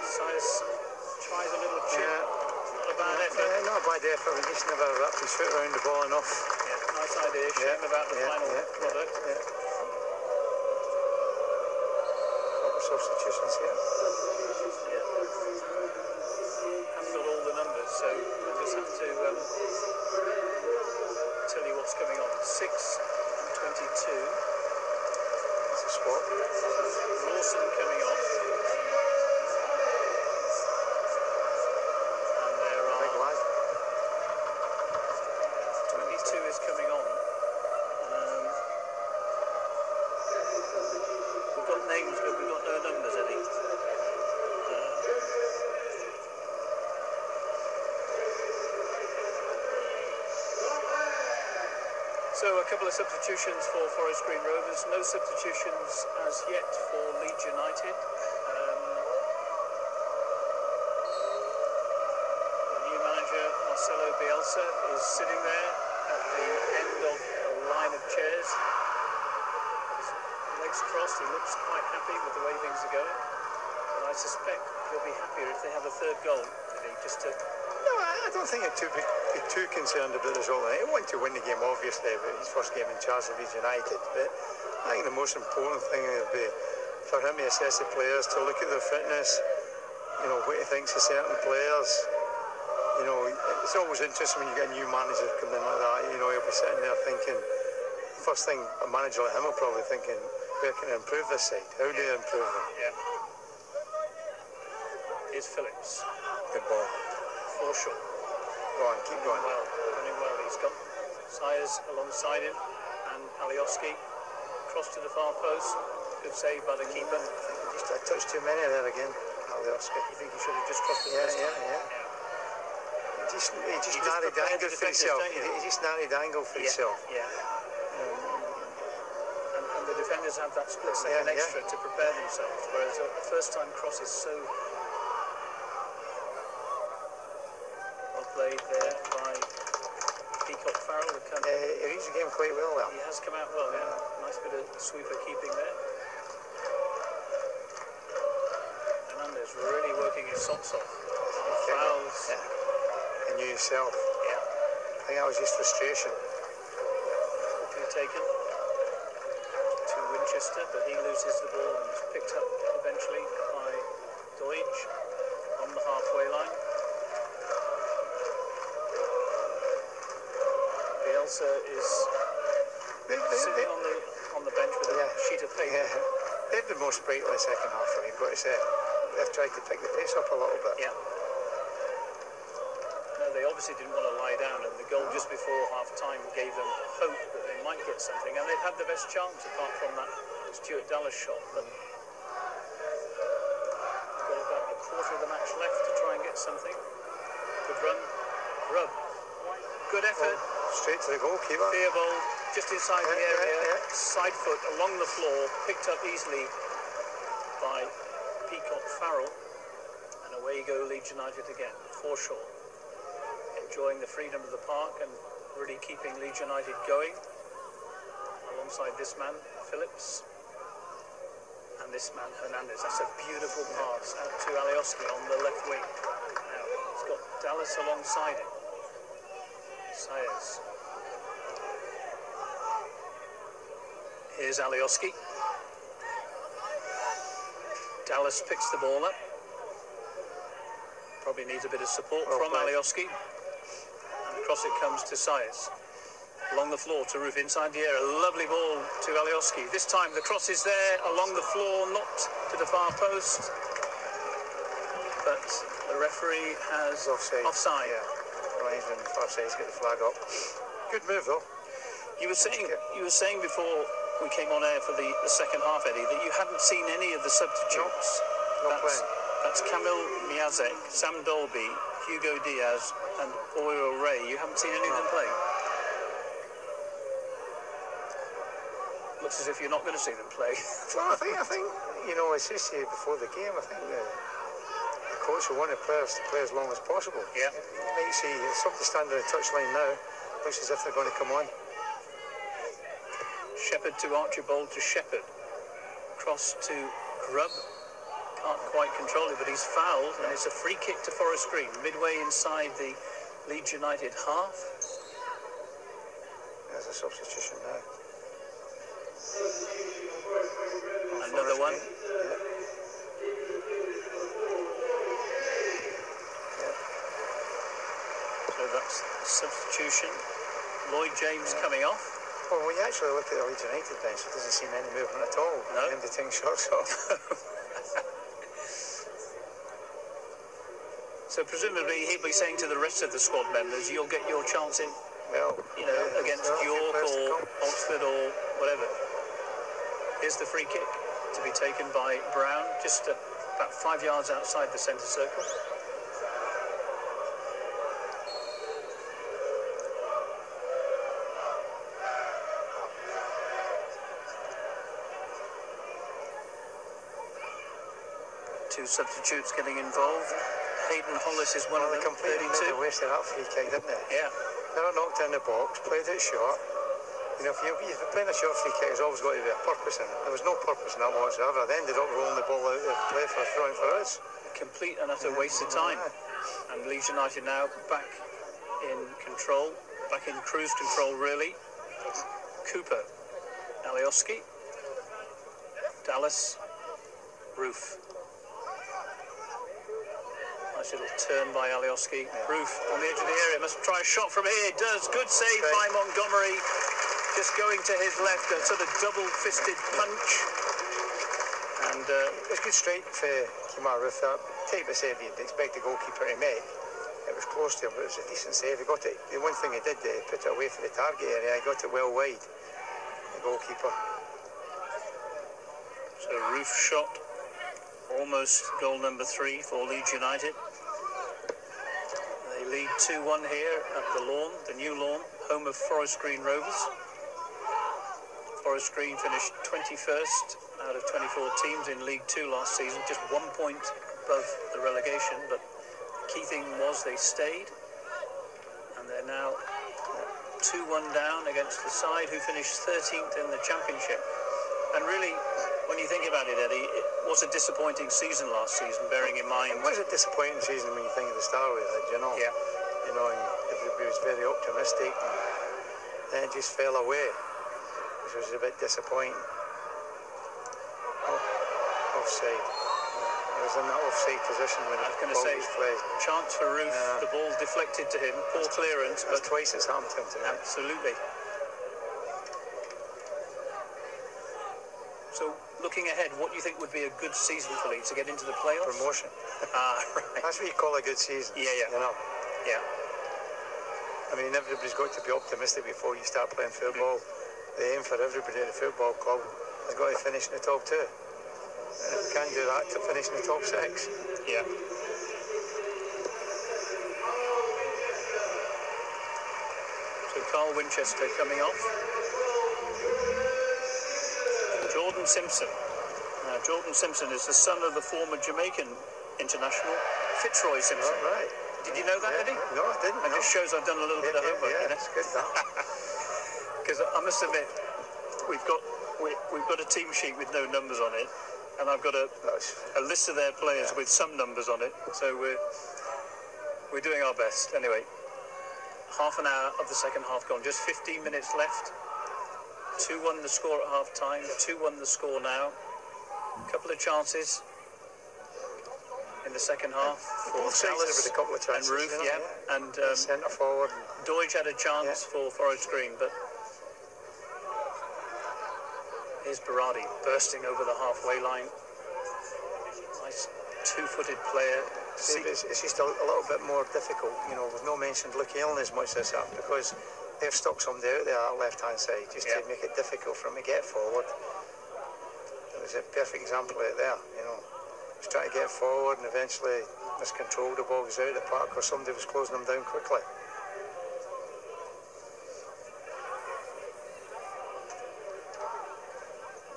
Sayers tries a little chip. Not a bad effort. Not a bad effort. He just never wrapped his foot around the ball enough. Yeah, nice idea. Shame about the final product. Substitutions here. Haven't got all the numbers, so I just have to tell you what's coming on. 6 and 22. That's a spot. Rawson coming off. And there are... Big lad. 22 is coming on. We've got names, but we've got no numbers, Eddie. So a couple of substitutions for Forest Green Rovers. No substitutions as yet for Leeds United. The new manager, Marcelo Bielsa, is sitting there at the end of a line of chairs. His legs crossed. He looks quite happy with the way things are going. But I suspect he'll be happier if they have a third goal, just to... No, I don't think he'd be too concerned about the result. He wanted to win the game, obviously, but his first game in charge of Leeds United. But I think the most important thing would be for him to assess the players, to look at their fitness, what he thinks of certain players. It's always interesting when you get a new manager come in like that. He'll be sitting there thinking, first thing a manager like him will probably thinking, where can I improve this side? How do I improve them? Yeah. Here's Phillips. Good ball. Forshaw. Go on, keep going. Running well. He's got Sayers alongside him and Alioski. Cross to the far post. Good save by the keeper. Just a touch too many there again, Alioski. You think he should have just crossed it first time? He just narrowed the angle for himself. He just narrowed the angle for himself. Yeah. And the defenders have that split second extra to prepare themselves, whereas a first-time cross is so well played there by Peacock Farrell. He reads the game quite well there. He has come out well, Nice bit of sweeper keeping there. Hernandez really working his socks off. Fouls. And you yourself. I think that was just frustration. Quickly taken to Winchester, but he loses the ball and is picked up eventually by Deutsch on the halfway line. Bielsa is sitting on the bench with a sheet of paper. They've been more sprightly in the second half, I've got to say. They've tried to pick the pace up a little bit. No, they obviously didn't want to lie down, and the goal just before half-time gave them hope that they might get something, and they've had the best chance apart from that Stuart Dallas shot. But they've got about a quarter of the match left to try and get something. Good run. Rubb. Good effort. Straight to the goalkeeper. Theobald just inside the area. Side foot along the floor. Picked up easily by Peacock Farrell. And away you go, Leeds United again. Forshaw. Enjoying the freedom of the park and really keeping Leeds United going. Alongside this man, Phillips. And this man, Hernandez. That's a beautiful pass out to Alioski on the left wing. Now, he's got Dallas alongside him. Sayers. Here's Alioski. Dallas picks the ball up. Probably needs a bit of support from Alioski. And across it comes to Sayers. Along the floor to Roof inside the area. Lovely ball to Alioski. This time the cross is there along the floor, not to the far post. But the referee has offside. Linesman far side's got the flag up. Good move though. You were saying before we came on air for the second half, Eddie, that you hadn't seen any of the substitutes. That's Kamil Miazek, Sam Dolby, Hugo Diaz, and Oriel Ray. You haven't seen any of them play. Looks as if you're not going to see them play. Well, I think it's just before the game. I think the coach will want to play as long as possible. Yeah. You might see something stand on the touchline now. Looks as if they're going to come on. Shepherd to Archibald to Shepherd. Cross to Grubb. Can't quite control it, but he's fouled, and it's a free kick to Forest Green, midway inside the Leeds United half. There's a substitution now. Another one. So that's the substitution. Lloyd James coming off. Well, when you actually look at the Leeds United bench, it doesn't seem any movement at all. No. And the thing shots off. So presumably he'll be saying to the rest of the squad members, you'll get your chance in, against York or Oxford or whatever. Here's the free kick to be taken by Brown, just about 5 yards outside the centre circle. Two substitutes getting involved. Hayden Hollis is one of them, 32. They wasted that free kick, didn't they? Yeah. They were knocked in the box, played it short. If you're playing a short free kick, there's always got to be a purpose in it. There was no purpose in that whatsoever. They ended up rolling the ball out of play for a throw-in for us. Complete and utter waste of time. And Leeds United now back in control, back in cruise control, really. Cooper, Alioski, Dallas, Roof. Nice little turn by Alioski. Roof on the edge of the area. Must try a shot from here. Does. Good save by Montgomery. Just going to his left. A sort of double-fisted punch. And And it was a good strike for Kemar Ruth. That type of save you'd expect the goalkeeper to make. It was close to him, but it was a decent save. He got it. The one thing he did, he put it away for the target area. He got it well wide, the goalkeeper. So Roof shot, almost goal number 3 for Leeds United. They lead 2-1 here at the lawn, the new lawn, home of Forest Green Rovers. Forest Green finished 21st out of 24 teams in League 2 last season, just 1 point above the relegation, but the key thing was they stayed, and they're now 2-1 down against the side who finished 13th in the championship. And really, when you think about it, Eddie, it was a disappointing season last season, bearing in mind... It was a disappointing season when you think of the start with it, you know. Yeah. You know, and everybody was very optimistic, and then it just fell away, which was a bit disappointing. Oh, offside. He was in that offside position when the ball was played. Chance for Roof, the ball deflected to him, poor clearance. But twice it's happened to him tonight. Absolutely. So, looking ahead, what do you think would be a good season for Leeds to get into the playoffs? Promotion. Right. That's what you call a good season. Yeah. You know. Yeah. I mean, everybody's got to be optimistic before you start playing football. The aim for everybody at the football club has got to finish in the top 2. And if you can't do that, to finish in the top 6. Yeah. So Carl Winchester coming off. Jordan Simpson. Now, Jordan Simpson is the son of the former Jamaican international, Fitzroy Simpson. Oh, right. Did you know that, Eddie? No, I didn't. It just shows I've done a little bit of homework. Yeah, that's good, that. Because I must admit, we've got a team sheet with no numbers on it, and I've got a list of their players with some numbers on it. So we're doing our best. Anyway, half an hour of the second half gone. Just 15 minutes left. 2-1 the score at half time. 2-1 the score now. A couple of chances in the second half for Dallas a couple of chances, and Roof, you know, and centre forward. Doige had a chance for Forest Green, but here's Berardi bursting over the halfway line. Nice two-footed player. It's just a little bit more difficult, you know. We've not mentioned Luke Allen as much this up because they've stuck somebody out there on the left-hand side just to make it difficult for him to get forward. It was a perfect example of it there, you know. He was trying to get forward and eventually miscontrolled, the ball was out of the park or somebody was closing him down quickly.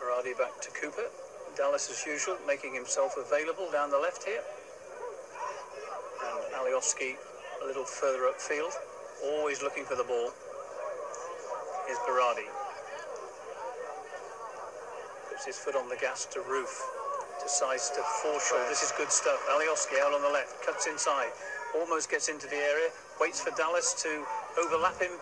Berardi back to Cooper. Dallas, as usual, making himself available down the left here. And Alioski a little further upfield, always looking for the ball. Here's Berardi. Puts his foot on the gas to Roof. To size to Forshaw. This is good stuff. Alioski out on the left, cuts inside, almost gets into the area, waits for Dallas to overlap him.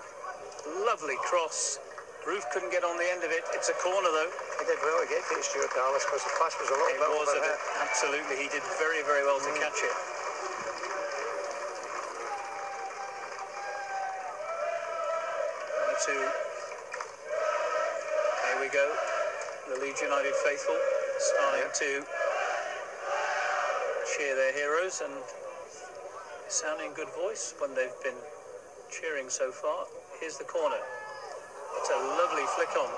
Lovely cross. Roof couldn't get on the end of it. It's a corner though. He did well to get to Stuart Dallas because the pass was a little bit over there. Absolutely, he did very, very well to catch it. Here we go. The Leeds United faithful starting to cheer their heroes and sounding good voice when they've been cheering so far. Here's the corner. It's a lovely flick on.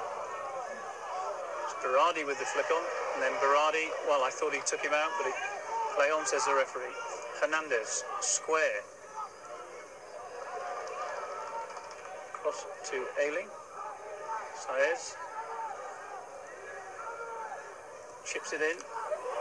It's Berardi with the flick on, and then Berardi, well, I thought he took him out, but play on, says the referee. Hernandez, square. Cross to Ailing. Saez. Chips it in.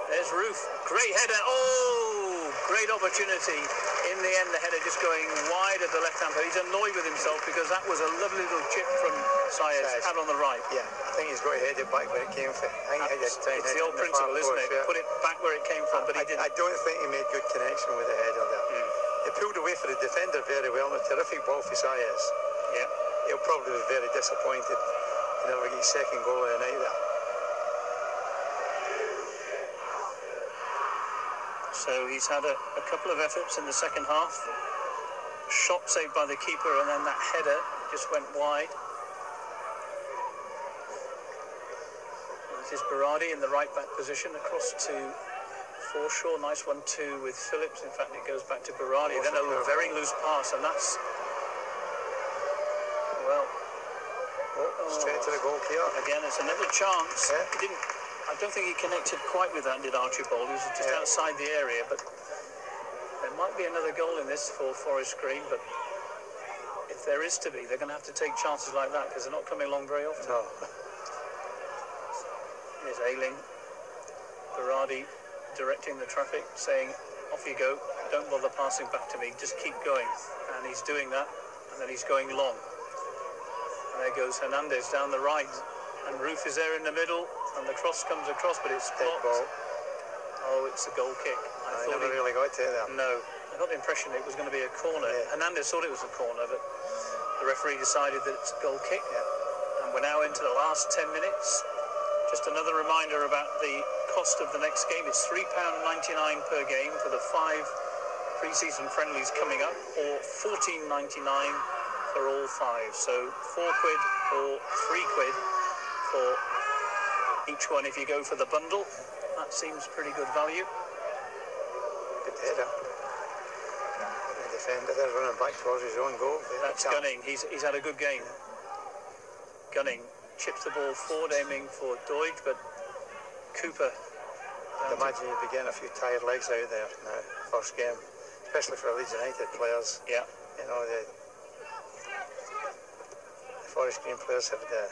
There's Roof. Great header. Oh, great opportunity. In the end, the header just going wide at the left-hand side. He's annoyed with himself because that was a lovely little chip from Saez out on the right. Yeah, I think he's got to head it back where it came from. It's the old principle, isn't it? Put it back where it came from, but he didn't. I don't think he made good connection with the header there. He pulled away for the defender very well. A terrific ball for Saez. Yeah. He'll probably be very disappointed to never get his second goal of the night there. So he's had a couple of efforts in the second half. Shot saved by the keeper, and then that header just went wide. And This is Berardi in the right back position, across to Forshaw. Nice 1-2 with Phillips. In fact, it goes back to Berardi. Then a very loose pass, and that's, well, straight to the goalkeeper. Again, it's another chance. Yeah. He didn't. I don't think he connected quite with that, did Archibald? He was just outside the area, but there might be another goal in this for Forest Green, but if there is to be, they're going to have to take chances like that because they're not coming along very often. No. Here's Ayling. Berardi directing the traffic, saying, off you go, don't bother passing back to me, just keep going. And he's doing that, and then he's going long. And there goes Hernandez down the right, and Roof is there in the middle, and the cross comes across, but it's blocked. Oh, it's a goal kick. I never really got to it there. No, I got the impression it was going to be a corner. Yeah. Hernandez thought it was a corner, but the referee decided that it's a goal kick. Yeah. And we're now into the last 10 minutes. Just another reminder about the cost of the next game. It's £3.99 per game for the 5 pre-season friendlies coming up, or £14.99 for all 5. So £4 or £3 for each one if you go for the bundle. That seems pretty good value. Good header. The defender there running back towards his own goal. That's Gunning. He's had a good game. Gunning chips the ball forward, aiming for Doig, but Cooper. I'd imagine you'd be getting a few tired legs out there now, first game, especially for Leeds United players. Yeah. You know, the Forest Green players have the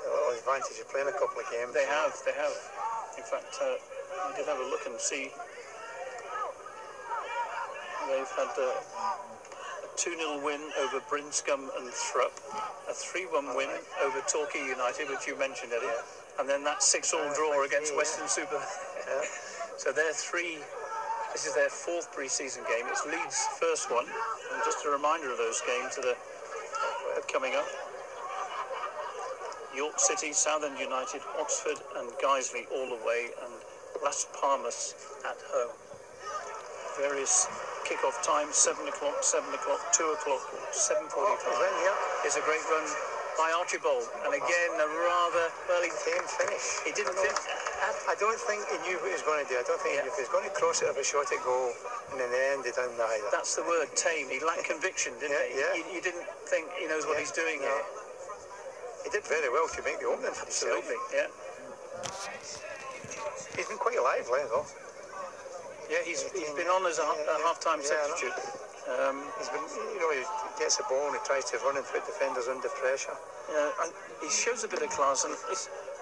little advantage of playing a couple of games. They have. In fact, I did have a look and see. They've had a 2-0 win over Brinscombe and Thrupp, a 3-1 win over Torquay United, which you mentioned, Eddie, and then that 6-all draw against Western Super. So this is their 4th pre-season game. It's Leeds' first one, and just a reminder of those games that are coming up. York City, Southend United, Oxford and Guiseley all away, and Las Palmas at home. Various kick-off times: 7 o'clock, 7 o'clock, 2 o'clock, 7:45. Is a great run by Archibald, and again a rather early Tame finish. He didn't finish. I don't think he knew what he was going to do. I don't think he knew if he was going to cross it or a shot at goal, and in the end he didn't either. That's the word, tame. He lacked conviction, didn't he? Yeah. You didn't think he knows what he's doing here. He did very well to make the opening for himself. Absolutely, yeah. He's been quite lively though. Yeah, he's been on as a half-time substitute. He's been, he gets the ball and he tries to run and put defenders under pressure. And he shows a bit of class, and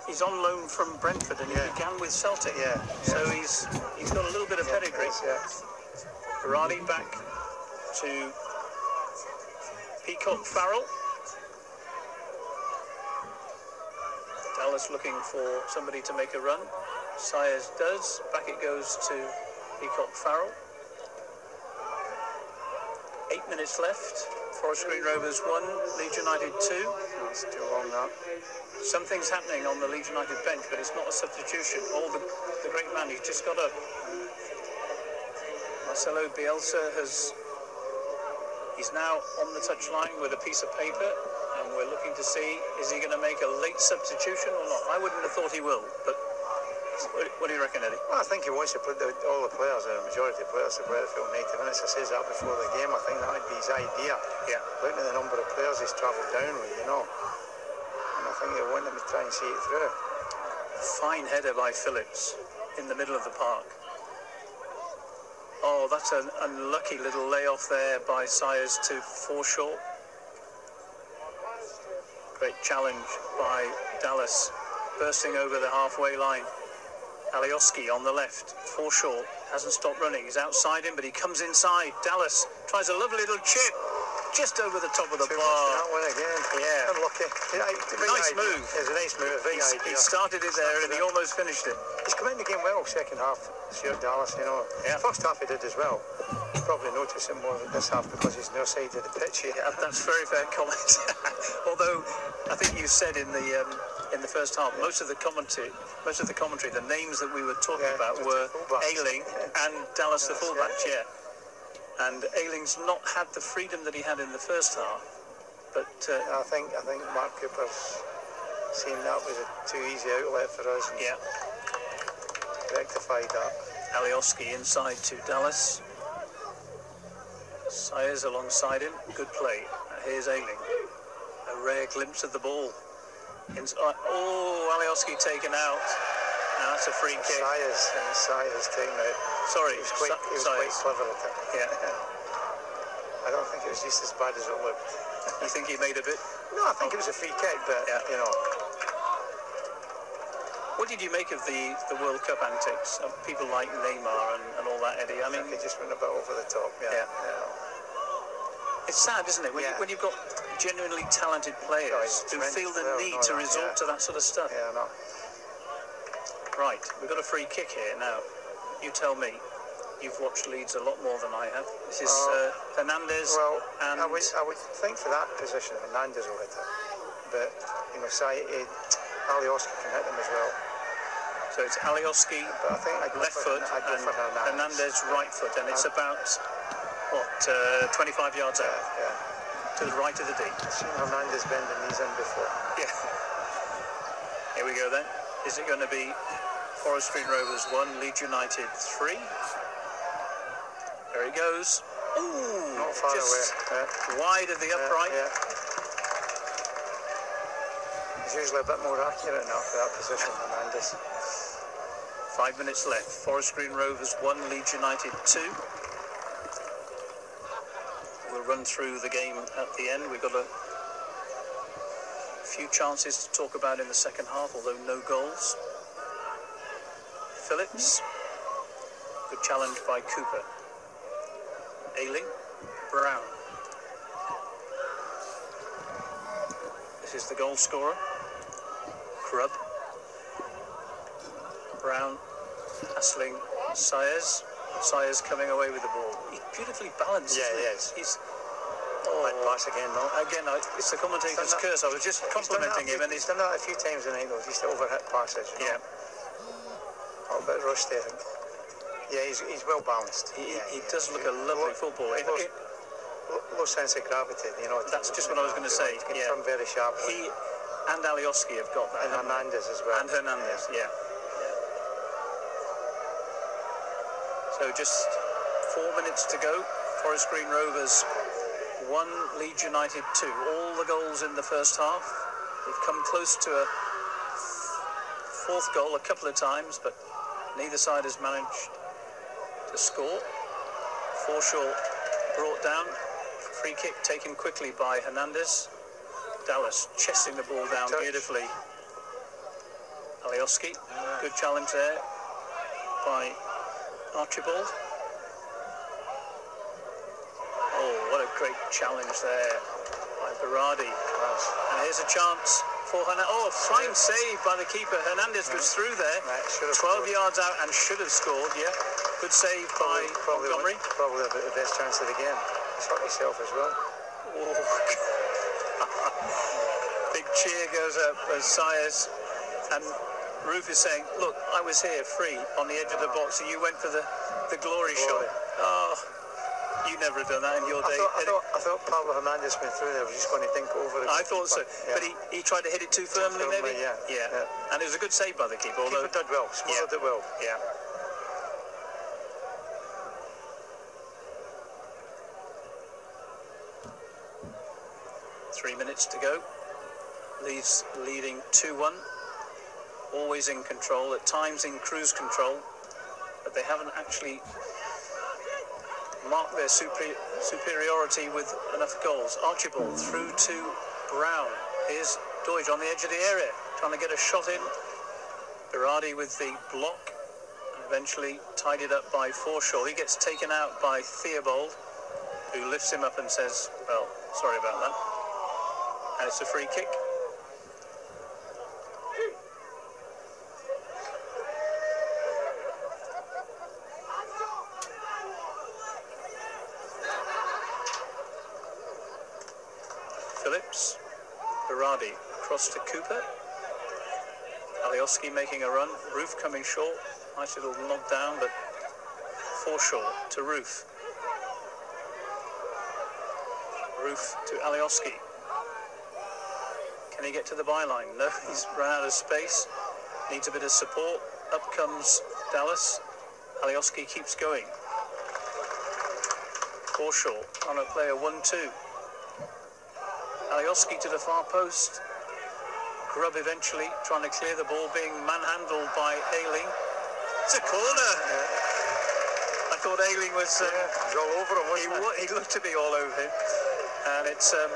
he's on loan from Brentford, and he began with Celtic. So he's got a little bit of pedigree. Berardi back to Peacock Farrell. Dallas looking for somebody to make a run. Sayers does. Back it goes to Peacock Farrell. 8 minutes left. Forest Green Rovers 1, Leeds United 2. That's too long now. Something's happening on the Leeds United bench, but it's not a substitution. The great man, he's just got up. Marcelo Bielsa he's now on the touchline with a piece of paper, and we're looking to see, is he going to make a late substitution or not? I wouldn't have thought he will, but what do you reckon, Eddie? Well, I think he wants to put all the players, the majority of players, to play the full 90 minutes. I says that before the game. I think that would be his idea. Yeah. Looking at the number of players he's travelled down with, And I think they want him to try and see it through. Fine header by Phillips in the middle of the park. Oh, that's an unlucky little layoff there by Sayers to Forshaw. Great challenge by Dallas, bursting over the halfway line. Alioski on the left. Forshaw hasn't stopped running. He's outside him, but he comes inside. Dallas tries a lovely little chip just over the top of the bar. That one again. Yeah. Unlucky. Nice move. It's a nice move. He started it there and he almost finished it. He's come in the game well, second half. Stuart Dallas, Yeah. First half he did as well. You probably notice him more this half because he's near side of the pitch here. Yeah, that's very fair comment. Although I think you said in the first half, most of the commentary, the names that we were talking about were Ayling and Dallas the fullback. And Ayling's not had the freedom that he had in the first half, but I think Mark Cooper's Seeing that was a too easy outlet for us. And Yeah. rectified that. Alioski inside to Dallas. Sayers alongside him. Good play. Here's Ayling. A rare glimpse of the ball. Oh, Alioski taken out. Now that's a free kick. Sayers taken out. Sorry, He was quite clever at it. Yeah. I don't think it was just as bad as it looked. You think he made a bit? No, I think it was a free kick, but, you know. What did you make of the World Cup antics of people like Neymar and all that, Eddie? I mean, they just went a bit over the top. Yeah. It's sad, isn't it, when you've got genuinely talented players who feel the need to resort to that sort of stuff. Yeah, I know. Right, we've got a free kick here now. You tell me. You've watched Leeds a lot more than I have. This is Hernandez. Well, and I would think for that position, Hernandez will hit it. But, you know, Alioski can hit them as well. So it's Alioski, but I think left foot, and Hernandez right foot, and it's about, 25 yards out, to the right of the D. I've seen Hernandez bend the knees in before. Yeah. Here we go then. Is it going to be Forest Green Rovers 1, Leeds United 3? There he goes. Ooh, not far just away. Wide of the upright. He's usually a bit more accurate now for that position, Hernandez. 5 minutes left. Forest Green Rovers 1, Leeds United 2. We'll run through the game at the end. We've got a few chances to talk about in the second half, although no goals. Phillips. Good challenge by Cooper. Ayling. Brown. This is the goal scorer. Crubb. Brown. Hassling Sayers. Sayers coming away with the ball. He's beautifully balanced. Yeah, he is. He's pass again, though. Again, it's the commentator's curse. I was just complimenting him, and he's done that a few times tonight, though. He's overhit passes. You know? A little bit rusty, I think. Yeah, he's well balanced. He does look a lovely footballer. Low sense of gravity, you know. That's just what I was going to say. He can turn very sharply. He and Alioski have got that. And Hernandez as well. And Hernandez, So just 4 minutes to go. Forest Green Rovers 1, Leeds United 2. All the goals in the first half. They've come close to a fourth goal a couple of times, but neither side has managed to score. Forshaw brought down. Free kick taken quickly by Hernandez. Dallas chesting the ball down beautifully. Alioski. Good challenge there by Archibald. Oh, what a great challenge there by Berardi. And here's a chance for Hernandez. Oh, fine save by the keeper. Hernandez was through there. 12 yards out and should have scored, Good save by Montgomery. Probably the best chance of the game. He's hurt himself as well. Oh. Big cheer goes up as Sayers, and Roof is saying, look, I was here free on the edge of the box and you went for the glory shot. Oh, you never have done that in your day. I thought Pablo Hernandez went through there, was just going to dink over it. I thought so, but he tried to hit it too firmly, maybe? Yeah. And it was a good save by the keeper. The keeper did well, smothered it well. Yeah. Three minutes to go. Leeds leading 2-1. Always in control, at times in cruise control, but they haven't actually marked their superiority with enough goals. Archibald through to Brown. Here's Deutsch on the edge of the area, trying to get a shot in. Berardi with the block, and eventually tied it up by Forshaw. He gets taken out by Theobald, who lifts him up and says, well, sorry about that. And it's a free kick. Phillips, Berardi across to Cooper. Alioski making a run. Roof coming short. Nice little nod down, but Forshaw to Roof. Roof to Alioski. Can he get to the byline? No, he's run out of space. Needs a bit of support. Up comes Dallas. Alioski keeps going. Forshaw on a player 1-2. Alioski to the far post. Grubb eventually trying to clear the ball, being manhandled by Ayling. It's a corner. I thought Ayling was all over him, wasn't he looked to be all over him. And it's a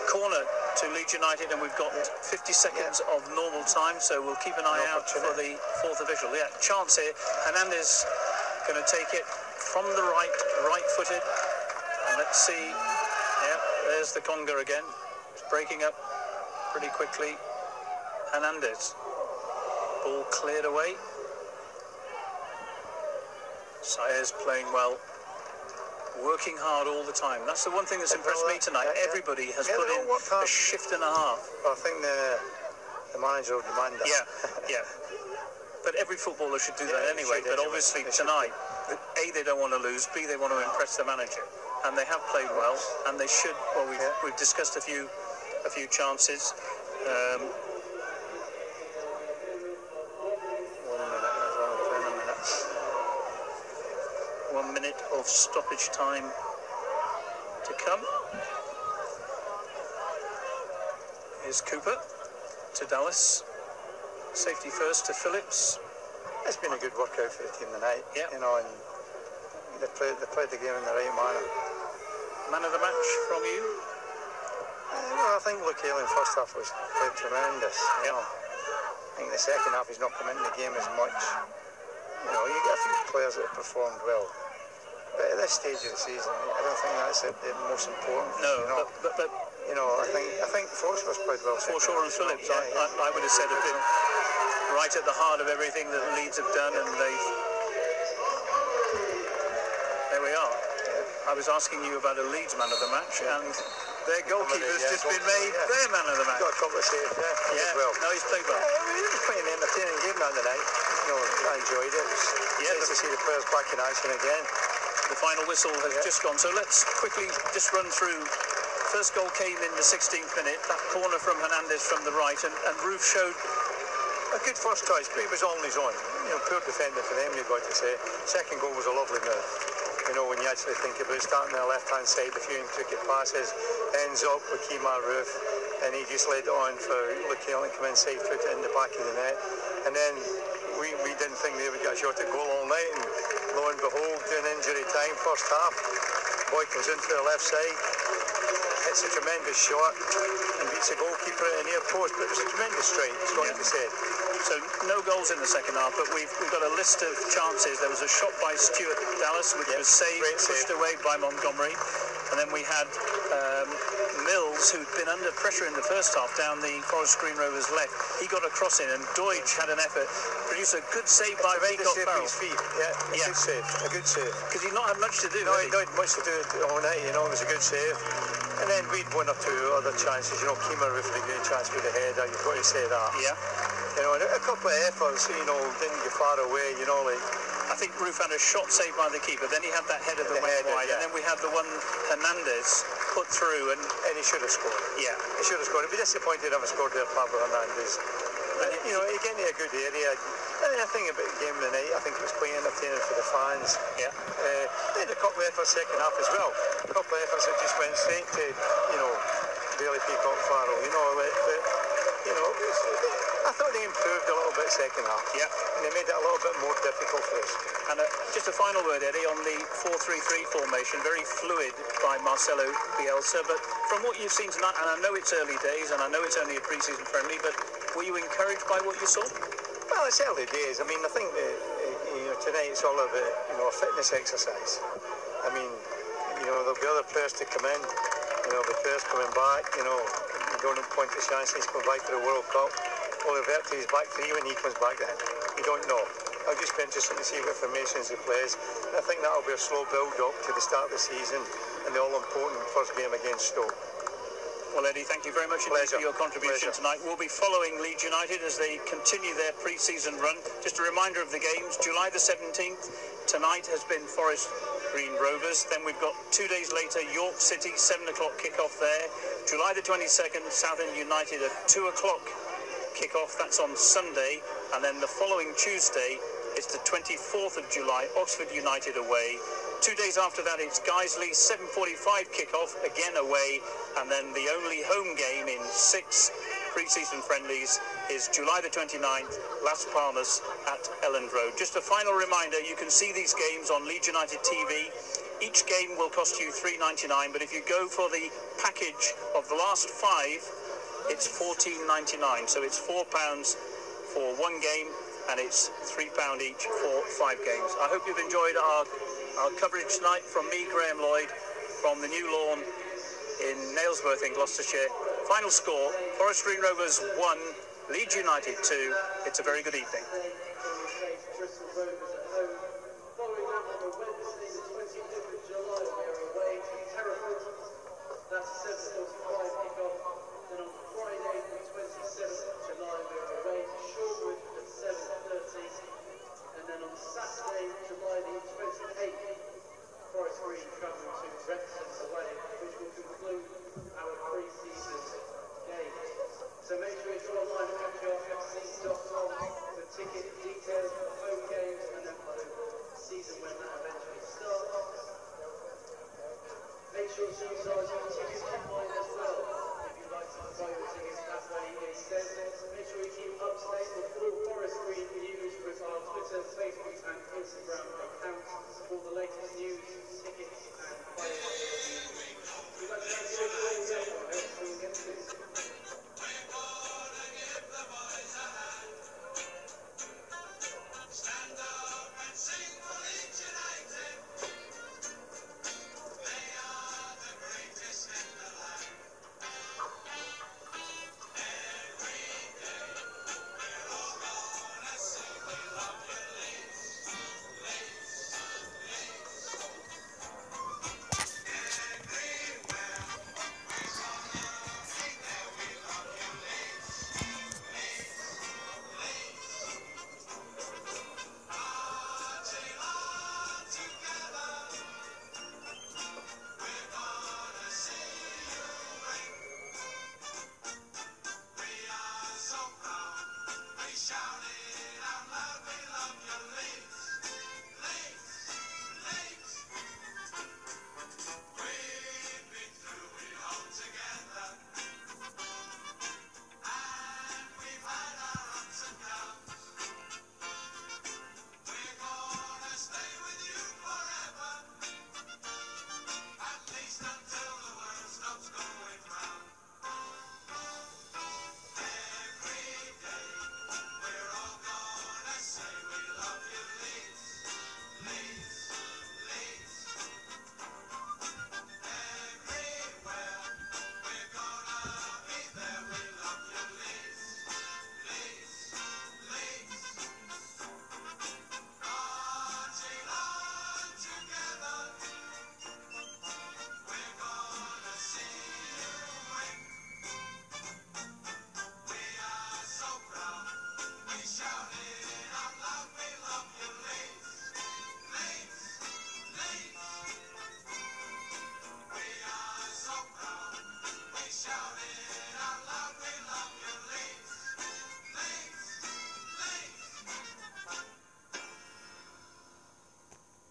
corner to Leeds United, and we've got 50 seconds of normal time, so we'll keep an eye out for the fourth official. Yeah, chance here. Hernandez going to take it from the right-footed. And let's see. Yeah, there's the conga again. It's breaking up pretty quickly. Hernandez. Ball cleared away. Saez playing well. Working hard all the time. That's the one thing that's impressed me tonight. Everybody has put in a shift and a half. Well, I think the manager will demand that. Yeah. But every footballer should do that anyway. But obviously tonight, A, they don't want to lose. B, they want to impress the manager. And they have played well. And they should. Well, we've discussed a few chances. 1 minute of stoppage time to come. Here's Cooper to Dallas. Safety first to Phillips. It's been a good workout for the team tonight. Yeah. You know, and they played the game in the right manner. Man of the match from you? Well, I think Luke Ayling first half was played tremendous. You know, I think the second half he's not come into the game as much. You know, you get a few players that have performed well. But at this stage of the season, I don't think that's the most important. No, you know. but you know, I think Forshaw's played well. Forshaw and Phillips, I would have said, have been right at the heart of everything that Leeds have done, and there we are. I was asking you about a Leeds man of the match, and their goalkeeper's just been made their man of the match. Got a couple of saves there as well. No, he's played well. It was quite an entertaining game that night. You know, I enjoyed it. It was nice to see the players back in action again. The final whistle has just gone, so let's quickly just run through. First goal came in the 16th minute, that corner from Hernandez from the right, and Roof showed a good first touch, but he was on his own. You know, poor defender for them, you've got to say. Second goal was a lovely move. You know, when you actually think about starting on the left-hand side, a few intricate passes, ends up with Kemar Roof, and he just laid it on for Luke Ayling to come inside, put it in the back of the net, and then we didn't think they would get a shot at goal all night, and lo and behold, during injury time, first half, boy comes into the left side, hits a tremendous shot, and beats a goalkeeper at the near post, but it was a tremendous strike, it's got to be said. So no goals in the second half, but we've got a list of chances. There was a shot by Stuart Dallas, which was pushed away by Montgomery, and then we had Mills, who'd been under pressure in the first half down the Forest Green Rovers left. He got a cross in, and Deutsch had an effort, produced a good save by Peacock Farrell. A good save. Because he'd not had much to do. No, he not had much to do all night, you know, it was a good save. And then we'd one or two other chances, you know, Kemar Roof had a good chance with the header, you've got to say that. Yeah. You know, a couple of efforts, you know, didn't get far away, you know, like... I think Roof had a shot saved by the keeper, then he had that header that went wide, and then we had the one Hernandez put through, and he should have scored. Yeah. He should have scored. I'd be disappointed if he scored there, Pablo Hernandez. But, you know, he getting to a good area. I think about the game of the night, I think it was quite entertaining for the fans. Yeah. They had a couple of efforts second half as well. A couple of efforts that just went straight to, you know, Bailey Peacock Farrell, you know, but you know, I thought they improved a little bit second half. Yeah. And they made it a little bit more difficult for us. And just a final word, Eddie, on the 4-3-3 formation, very fluid by Marcelo Bielsa, but from what you've seen tonight, and I know it's early days, and I know it's only a pre-season friendly, but were you encouraged by what you saw? Well, it's early days. I mean, I think that, you know, tonight it's all about, you know, a fitness exercise. I mean, you know, there'll be other players to come in, you know, the players coming back, you know, you don't point to Shansly's coming back to the World Cup. Oliverti is back 3 when he comes back then. You don't know. I'll just be interested to see what formations he plays. And I think that'll be a slow build-up to the start of the season and the all-important first game against Stoke. Well, Eddie, thank you very much indeed for your contribution tonight. We'll be following Leeds United as they continue their pre-season run. Just a reminder of the games, July the 17th. Tonight has been Forest Green Rovers. Then we've got 2 days later, York City, 7 o'clock kickoff there. July the 22nd, Southend United at 2 o'clock kickoff. That's on Sunday. And then the following Tuesday, it's the 24th of July, Oxford United away. 2 days after that, it's Guiseley, 7:45 kickoff, again away. And then the only home game in 6 pre-season friendlies is July the 29th, Las Palmas at Elland Road. Just a final reminder, you can see these games on Leeds United TV. Each game will cost you £3.99, but if you go for the package of the last 5, it's £14.99. So it's £4 for 1 game, and it's £3 each for 5 games. I hope you've enjoyed our coverage tonight from me, Graham Lloyd, from the new lawn in Nailsworth in Gloucestershire. Final score, Forest Green Rovers 1, Leeds United 2. It's a very good evening. So make sure you go online at FCR.com for ticket details for home games and then for the season when that eventually starts. Make sure you use our tickets online as well if you'd like to buy your tickets that way instead. Make sure you keep up to date with all Forest Green news with our Twitter, Facebook and Instagram accounts for the latest news, tickets and players.